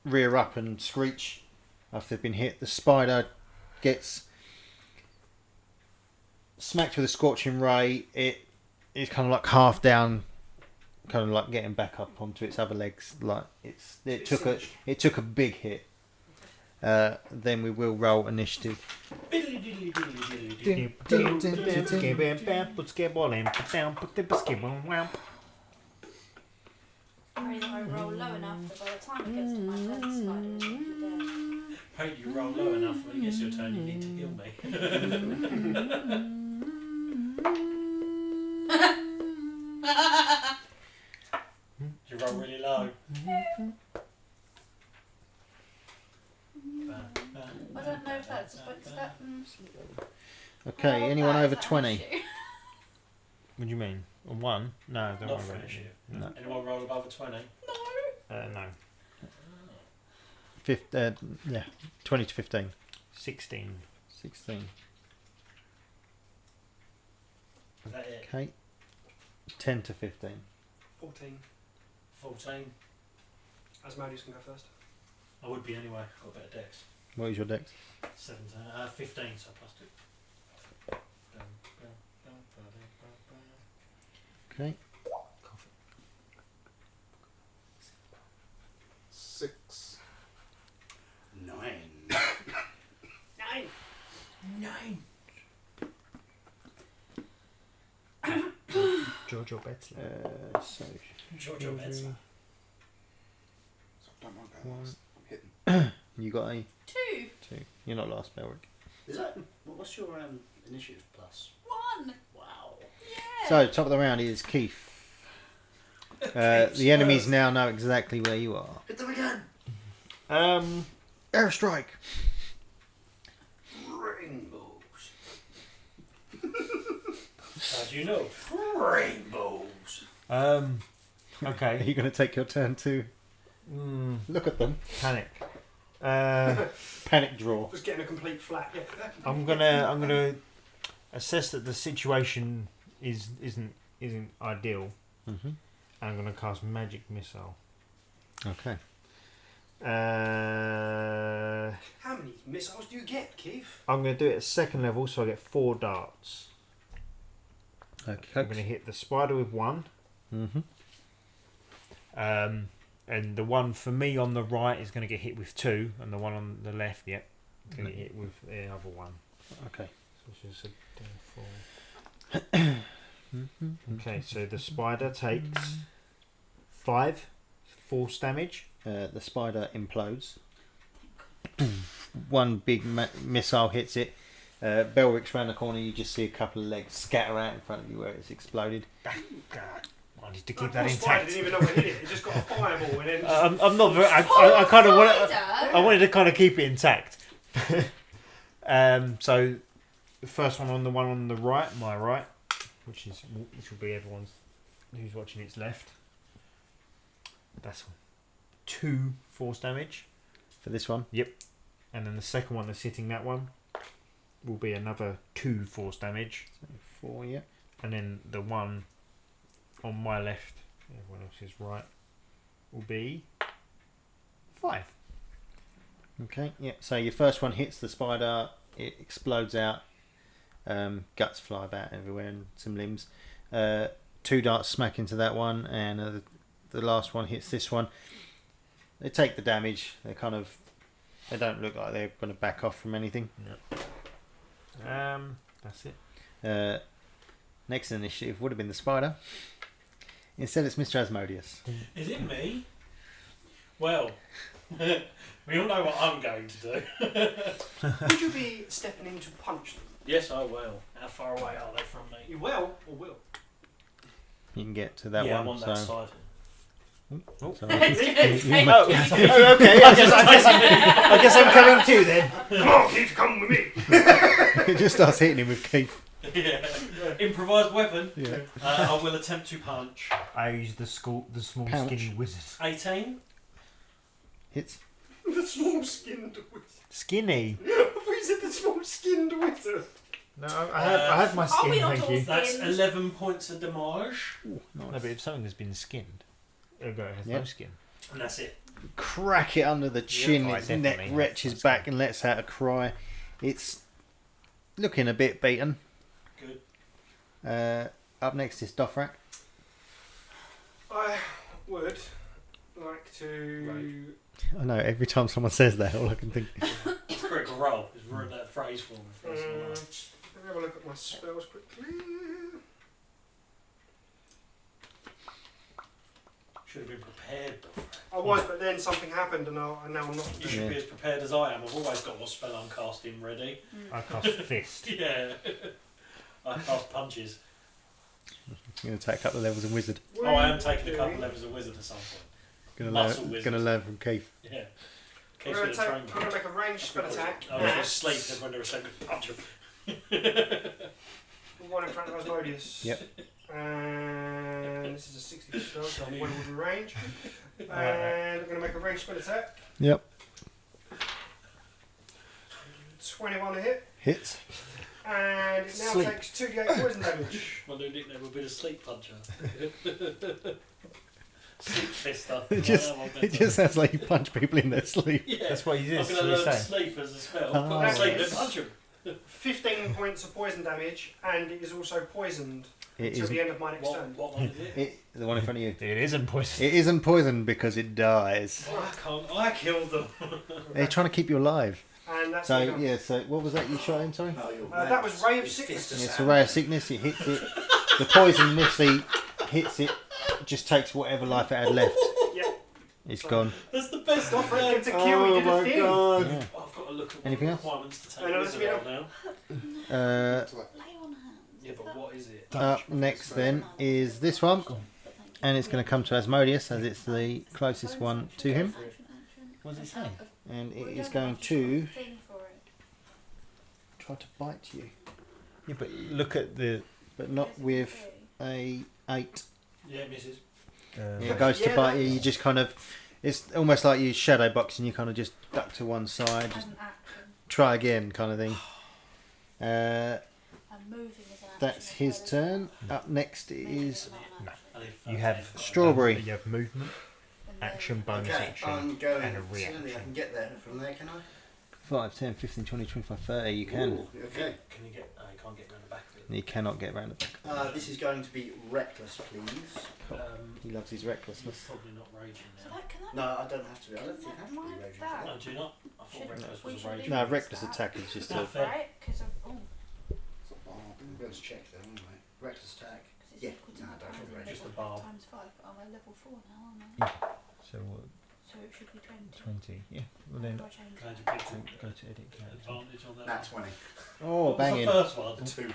rear up and screech after they've been hit. The spider gets smacked with a scorching ray. It is kind of like half down, kind of like getting back up onto its other legs. Like it took a big hit. Then we will roll initiative. Biddly Pray that I roll low enough that by the time it gets to my turn, spider will be dead. Pray you roll low enough when it gets your turn, you need to heal me. You roll really low. I don't know if that's supposed to that. Okay, Well, anyone that over is an 20? issue. What do you mean? On 1? No, don't Not worry for an about it. issue. No. Anyone roll above a 20? No. 20 to 15. 16. 16. Is that it? Okay. 10 to 15. 14. 14. Asmodeus can go first. I would be anyway. Got a better dex. What is your dex? 17. 15, so plus 2. Okay. 6. 9. 9. Giorgio Betzler. So, Giorgio Betzler. So don't mind going One. last. I'm hitting. you got a 2. 2. You're not last, Belric. Is that what's your initiative plus? 1. Wow. Yeah. So, top of the round is Keith. The enemies now know exactly where you are. Hit them again. Airstrike. Rainbows. How do you know? Rainbows. Are Okay. you going to take your turn to look at them? Panic. Panic draw. Just getting a complete flat. Yeah. I'm gonna assess that the situation isn't ideal. Mm-hmm. And I'm gonna cast magic missile. Okay. How many missiles do you get, Keith? I'm gonna do it at second level, so I get 4 darts. Okay. I'm gonna hit the spider with 1. Mm-hmm. And the one for me on the right is going to get hit with 2, and the one on the left, is going to get hit with the other one. Okay. So it's just a D4. Okay, so the spider takes 5 force damage. The spider implodes. One big missile hits it. Belric's round the corner. You just see a couple of legs scatter out in front of you where it's exploded. I need to keep that Poor spider intact. didn't even know where it hit it. It just got a fireball and then. Just I'm not very. I kind of want. I wanted to kind of keep it intact. So the first one on the right, my right, which will be everyone's who's watching its left. That's 2 force damage. For this one. And then the second one that's hitting that one will be another 2 force damage. 4, yeah. And then the one on my left, everyone else's right, will be 5. Okay, yeah. So your first one hits the spider, it explodes out, guts fly about everywhere and some limbs. 2 darts smack into that one, and the last one hits this one. They take the damage. They don't look like they're going to back off from anything. That's it. Next initiative would have been the spider. Instead, it's Mr. Asmodeus. Is it me? Well, we all know what I'm going to do. would you be stepping in to punch them? Yes, I will. How far away are they from me? You will or will? You can get to that yeah, one. I'm on that side. So Okay. I guess I'm coming too then. Come on, Keith, come with me. it just starts hitting him with Keith. Yeah. Improvised weapon. Yeah. I will attempt to punch. I use the small Pouch. skinny wizard. 18. Hits. The small skinned wizard. Skinny? We said the small skinned wizard. No, I have my Are skin, we not thank all you. That's Skinned. 11 points of damage. Ooh, nice. No, but if something has been skinned, it has Yep. no skin. And that's it. Crack it under the chin. Yeah, its right, neck definitely. retches That's back good. and lets out a cry. It's looking a bit beaten. Good. Up next is Dothrak. I would like to I know, every time someone says that, all I can think. critical roll. Just ruined that phrase for me. Let me have a look at my spells quickly. Should have been prepared. I was, but then something happened, and now I'm not. You should be as prepared as I am. I've always got what spell I'm casting ready. I cast fist. Yeah. I cast punches. I'm going to take a couple of levels of wizard. Oh, I am taking a couple of levels of wizard at some point. Muscle wizard. Going to learn from Keith. Yeah. I'm going to make a ranged spell attack. I was just sleep because when they were so good, punch him. One in front of Asmodeus. Yep. And this is a 60 spell, so I'm well within range. And I'm going to make a ranged spell attack. Yep. 21 to hit. Hits. And it now Sleep. takes 2d8 poison damage. My new nickname would be the sleep puncher. Sleep fister. It just sounds like you punch people in their sleep. Yeah. That's what you do. I'm going to learn sleep as a spell. Oh. Put sleep and punch him. 15 points of poison damage, and it is also poisoned It until isn't, the end of my next turn. What one is it? the one in front of you. It isn't poison. It isn't poisoned because it dies. Oh, I can't. I killed them. They're trying to keep you alive. And that's So me done. yeah. So what was that you shot him? Sorry. No, you're That was Ray of It's Sickness. fist It's a ray of sickness. It hits it. The poison initially hits it. Just takes whatever life it had left. Yeah. It's gone. That's the best Stop offer. it, get to kill, he did a thing. god. Yeah. I've got to look at Anything what else? the requirements to take I know, wizard that's out now. Lay on hands. Yeah, but what is it? Up next then is this one, and it's going to come to Asmodeus as it's the closest one to him, What does it say? and it is going to try to bite you, Yeah, but look at the. but not with a 8. Yeah, missus. It goes to Yeah, bite you. that's- You just kind of, it's almost like you shadow boxing. You kind of just duck to one side, just try again, kind of thing. That's his turn. Up next is You have Strawberry. You have movement, action, bonus Okay, action, I'm going. and a Certainly I reaction. can get there from there, can I? 5, 10, 15, 20, 25, 30. You can. Ooh, okay. Can you get? You can't get around the back of it. You cannot get around the back. This is going to be reckless, please. He loves his recklessness. Probably not raging now. No, I don't have to be. I don't think I have to be raging for Oh, that. do you not? I thought reckless was a should raging. No, reckless attack is just a. No, fair. Right? Because of. Oh, I'm going to check them anyway. Reckless attack. it's Yeah, equal to no, my don't power feel level just a bar. times 5. But I'm at level 4 now, aren't I? So what? So it should be 20. 20. Yeah. Well then, Or change Glad it. you picked it. go to edit character. Advantage on that. Nat 20. Oh, What was banging. the first one? 2.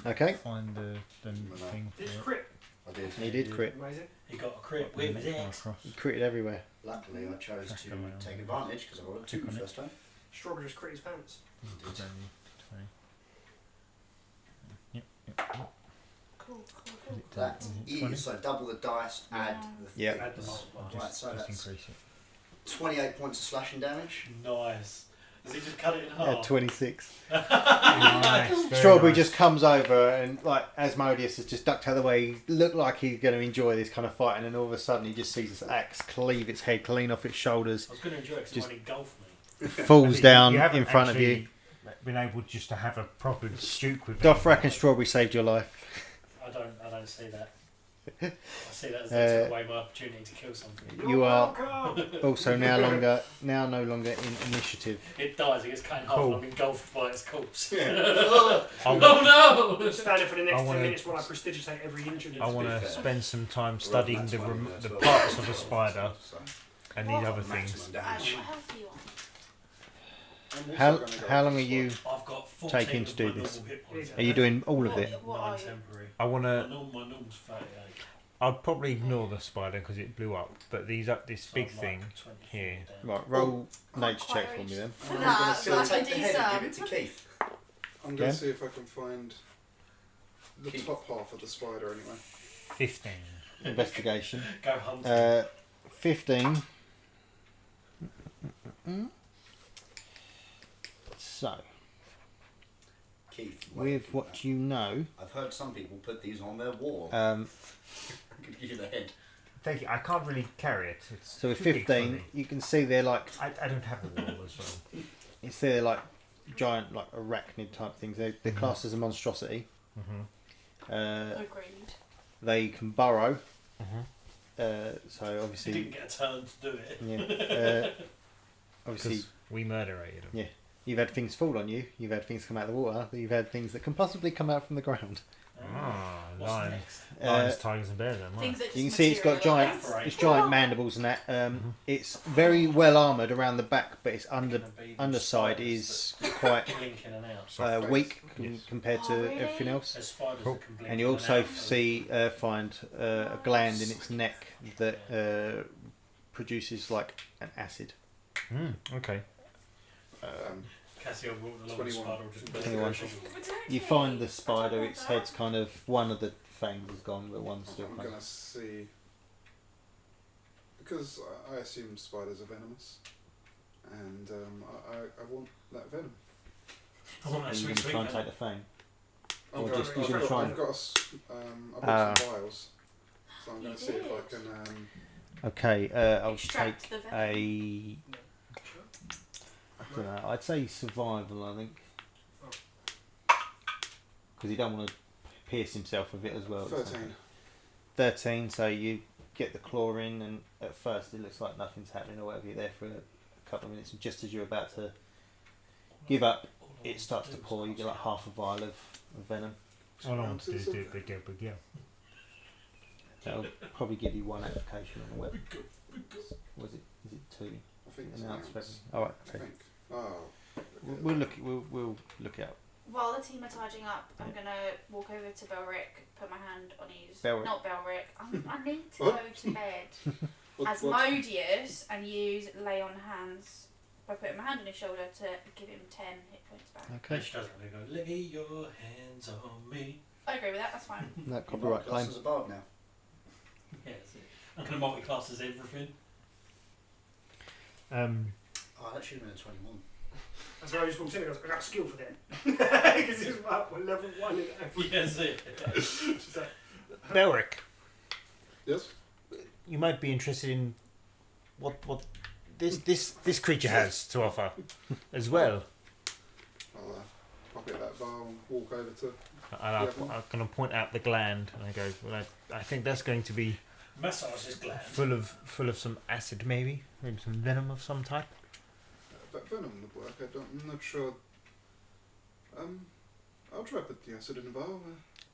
Okay. Find the thing Did you for it. crit? I did. He did crit. Amazing. He got a crit with his ex. He critted everywhere. Luckily, I chose Track to around. take advantage because I rolled a 2 Click on it. first time. Strawberry just crit his pants. It's only 20. Yep. Cool. That is, so double the dice, add the Yeah. Add the things. multiplier. Right, so Just that's increase it. 28 points of slashing damage. Nice. Does he just cut it in Yeah, half? 26. Nice, very Strawberry nice. just comes over and like Asmodeus has just ducked out of the way. He looked like he's going to enjoy this kind of fight, and then all of a sudden he just sees this axe cleave its head clean off its shoulders, I was going to enjoy it because it Just- won't engulf me. falls down You haven't in front of you. actually been able just to have a proper duke with Dothrak and Strawberry saved your life. I don't see that. I see that as Uh, they took away my opportunity to kill something. You are welcome. also no longer in initiative. It dies, it gets cut in half, Cool. and I'm engulfed by its corpse. I Oh no! Stand there for the next I 10 wanna- minutes while I prestidigitate every inch of it. want to fair. spend some time Rolled studying nat the 20 there as the well. parts of a spider So, and these other maximum things. damage. What health are you on? How long are you? I've got 14 Taking to of do my this? normal hit points. Are you doing all of it? What 9 are you? temporary. I want My to. normal's 38. I'd probably ignore the spider because it blew up. But this So big I'm thing like 24 here. down. Right, roll Can't nature quite check for me reach. then. For I'm that, going but I to can take the do head and some. give it to Keith. I'm going Okay. to see if I can find the Keep. top half of the spider anyway. 15. Investigation. Go hunting. 15. So, Keith. with what you know, I've heard some people put these on their wall. um, I could give you the head. Thank you. I can't really carry it. It's so with too big for 15, me. you can see they're like, I don't have a wall as well. you see they're like giant, like arachnid type things. They're classed as a monstrosity. Mm-hmm. Agreed. They can burrow. Mm-hmm. So You obviously, didn't get a turn to do it. yeah. Obviously, We murderated them. Yeah. You've had things fall on you. You've had things come out of the water. You've had things that can possibly come out from the ground. Ah, What's lions, next? lions, tigers, and bears. Then, right? Things that just You can see it's got giant, materialise. it's giant mandibles and that. It's very well armoured around the back, but its underside is quite Blinking and out. weak Yes. compared to Oh, really? everything else. As spiders Cool. that can blink And you in also out. find a gland in its neck that produces like an acid. Okay. Cassie walked along the 21. spider will just 21. You find the spider, its head's kind of, one of the fangs is gone, but one's still I'm kind gonna of. see, because I assume spiders are venomous, and I want that venom. I want that Are you sweet, going to sweet try and venom. take the fang? I've Or got, just- you're I've gonna got, try I've and- got, I've got some vials, so I'm going You to see if I did. can. Okay, I'll Extract take the venom. a. I don't know, I'd say survival, I think. Because you don't want to pierce himself with it as well. 13. 13, so you get the claw in, and at first it looks like nothing's happening or whatever. You're there for a couple of minutes, and just as you're about to give up, it starts to pour. You get like half a vial of venom. All I want to do is do it big, big, yeah. That'll probably give you one application on the web. Was it? Is it two? I think it's An an ounce ounce. for every- Alright, I okay. think. Oh. We'll look. We'll look it up. While the team are charging up, I'm gonna walk over to Belric, put my hand on his. Belric. Not Belric. I need to What? go to bed. What- As what- Modius and use lay on hands by putting my hand on his shoulder to give him 10 hit points back. Okay. She does it. They go, lay your hands on me. I agree with that. That's fine. No You're copyright classed claim. as a bard now. Yeah, that's it. I'm going to multi-class as everything. Oh, that should have been a 21. That's why I just walked in and goes, I got a skill for that. Because it's about level 1 in every. Yeah, that's it. She's like, Belric, Yes. you might be interested in what this creature has to offer as well. I'll pocket that vial and walk over to. And I'm going to point out the gland, and I go, well, I think that's going to be Massage his gland. full of some acid, maybe some venom of some type. That venom would work. I'm not sure. I'll try put the acid in a vial.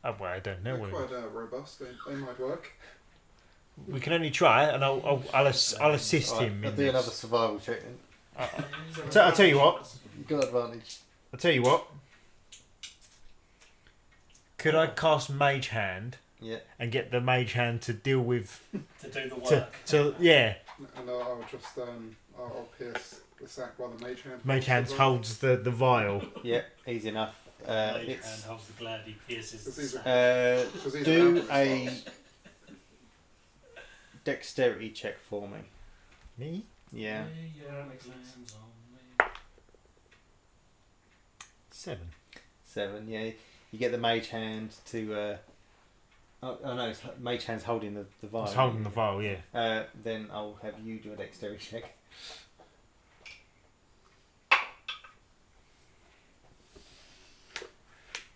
Oh, well, I don't know. They're What quite robust. They might work. we can only try, and I'll assist him. I'll In do this. another survival check then. I'll tell you what. You've got advantage. I'll tell you what. Could I cast Mage Hand Yeah. and get the Mage Hand to deal with To do the work. yeah? And I'll just I'll pierce the sack while the mage hand. Mage Hand the holds the vial. Yeah. Easy enough. Mage It's hand holds the gland, he pierces It's the easy. sack. Because these do are a spells. dexterity check for me. Me? Yeah. Lay your that makes sense. hands on me. 7. 7. Yeah. You get the mage hand to. Oh no, it's mage hand's holding the vial. I was holding the vial, yeah. Then I'll have you do a dexterity check.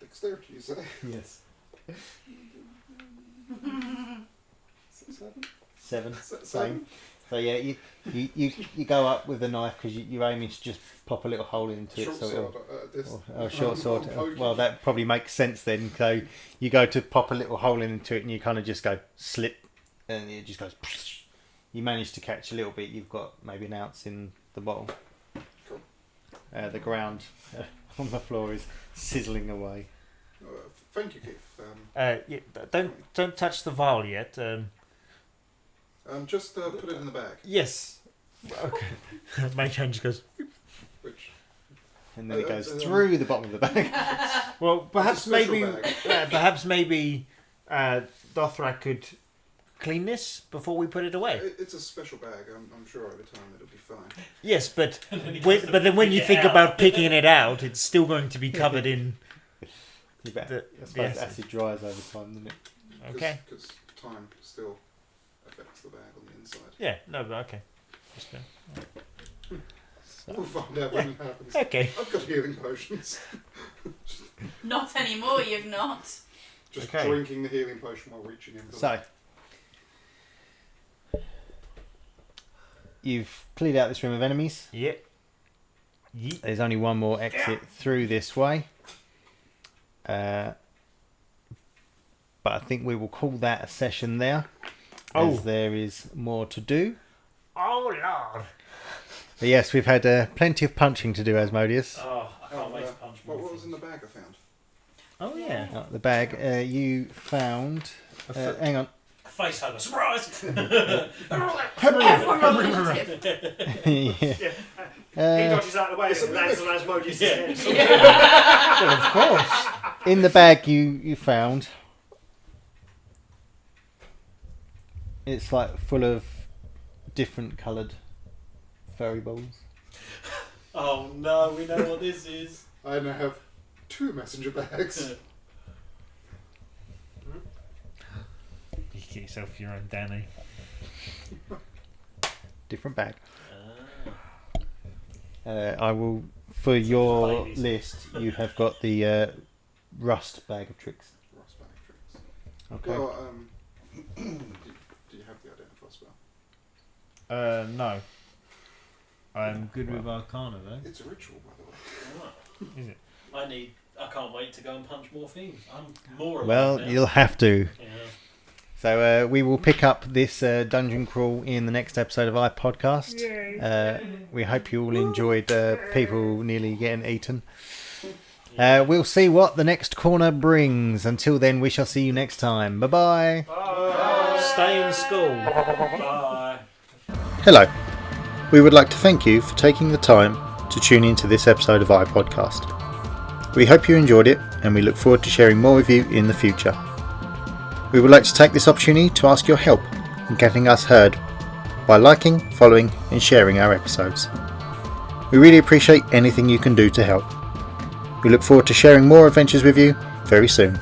Dexterity, you say? Yes. 7? 7. Seven? Same. So yeah, you go up with the knife because you're aiming to just pop a little hole into it. Short So sword. it'll, or a short sword. I'm poking. Well, that probably makes sense then. So you go to pop a little hole into it, and you kind of just go slip, and it just goes. You manage to catch a little bit. You've got maybe an ounce in the bottle. Cool. The ground on the floor is sizzling away. Thank you, Keith. Yeah. Don't touch the vial yet. Just put it in the bag. Yes. Okay. Mage Hand just goes. Which And then it goes Um, through the bottom of the bag. Well, perhaps special maybe Dothrak could clean this before we put it away. it's a special bag. I'm sure over time it'll be fine. Yes, but But then when you think about picking it out, it's still going to be covered in. You bet. The- I suppose the acid. acid dries over time, doesn't it? Okay. Because time still affects the bag on the inside. Yeah. No, but okay. Just, We'll find out when it happens. okay. I've got healing potions. Not anymore, you've not. Just Okay. drinking the healing potion while reaching in. So, you've cleared out this room of enemies. Yep. Yeet. There's only one more exit through this way. But I think we will call that a session there. Oh. As there is more to do. Oh, Lord. But yes, we've had plenty of punching to do, Asmodeus. Oh, I can't wait to punch more. What was in the bag I found? Oh, yeah. The bag you found. Hang on. Face hugger. Surprise! Everyone initiative. Yeah. He dodges out of the way and lands on Asmodeus' head. Well, of course. In the bag you found, it's like full of different coloured fairy balls. Oh no, we know what this is. I now have 2 messenger bags. You get yourself your own Danny. Different bag. Ah. I will, for your babies. list, you have got the rust bag of tricks. Ross bag tricks. Okay. Well, do you have the identify spell? No. I'm good with Arcana, though. It's a ritual, by the way. Ah. Is it? I can't wait to go and punch more things. I'm more Well, alive now. you'll have to. Yeah. So we will pick up this dungeon crawl in the next episode of iPodcast. We hope you all enjoyed people nearly getting eaten. We'll see what the next corner brings. Until then, we shall see you next time. Bye-bye. Stay in school. Bye. Hello. We would like to thank you for taking the time to tune into this episode of iPodcast. We hope you enjoyed it, and we look forward to sharing more with you in the future. We would like to take this opportunity to ask your help in getting us heard by liking, following and sharing our episodes. We really appreciate anything you can do to help. We look forward to sharing more adventures with you very soon.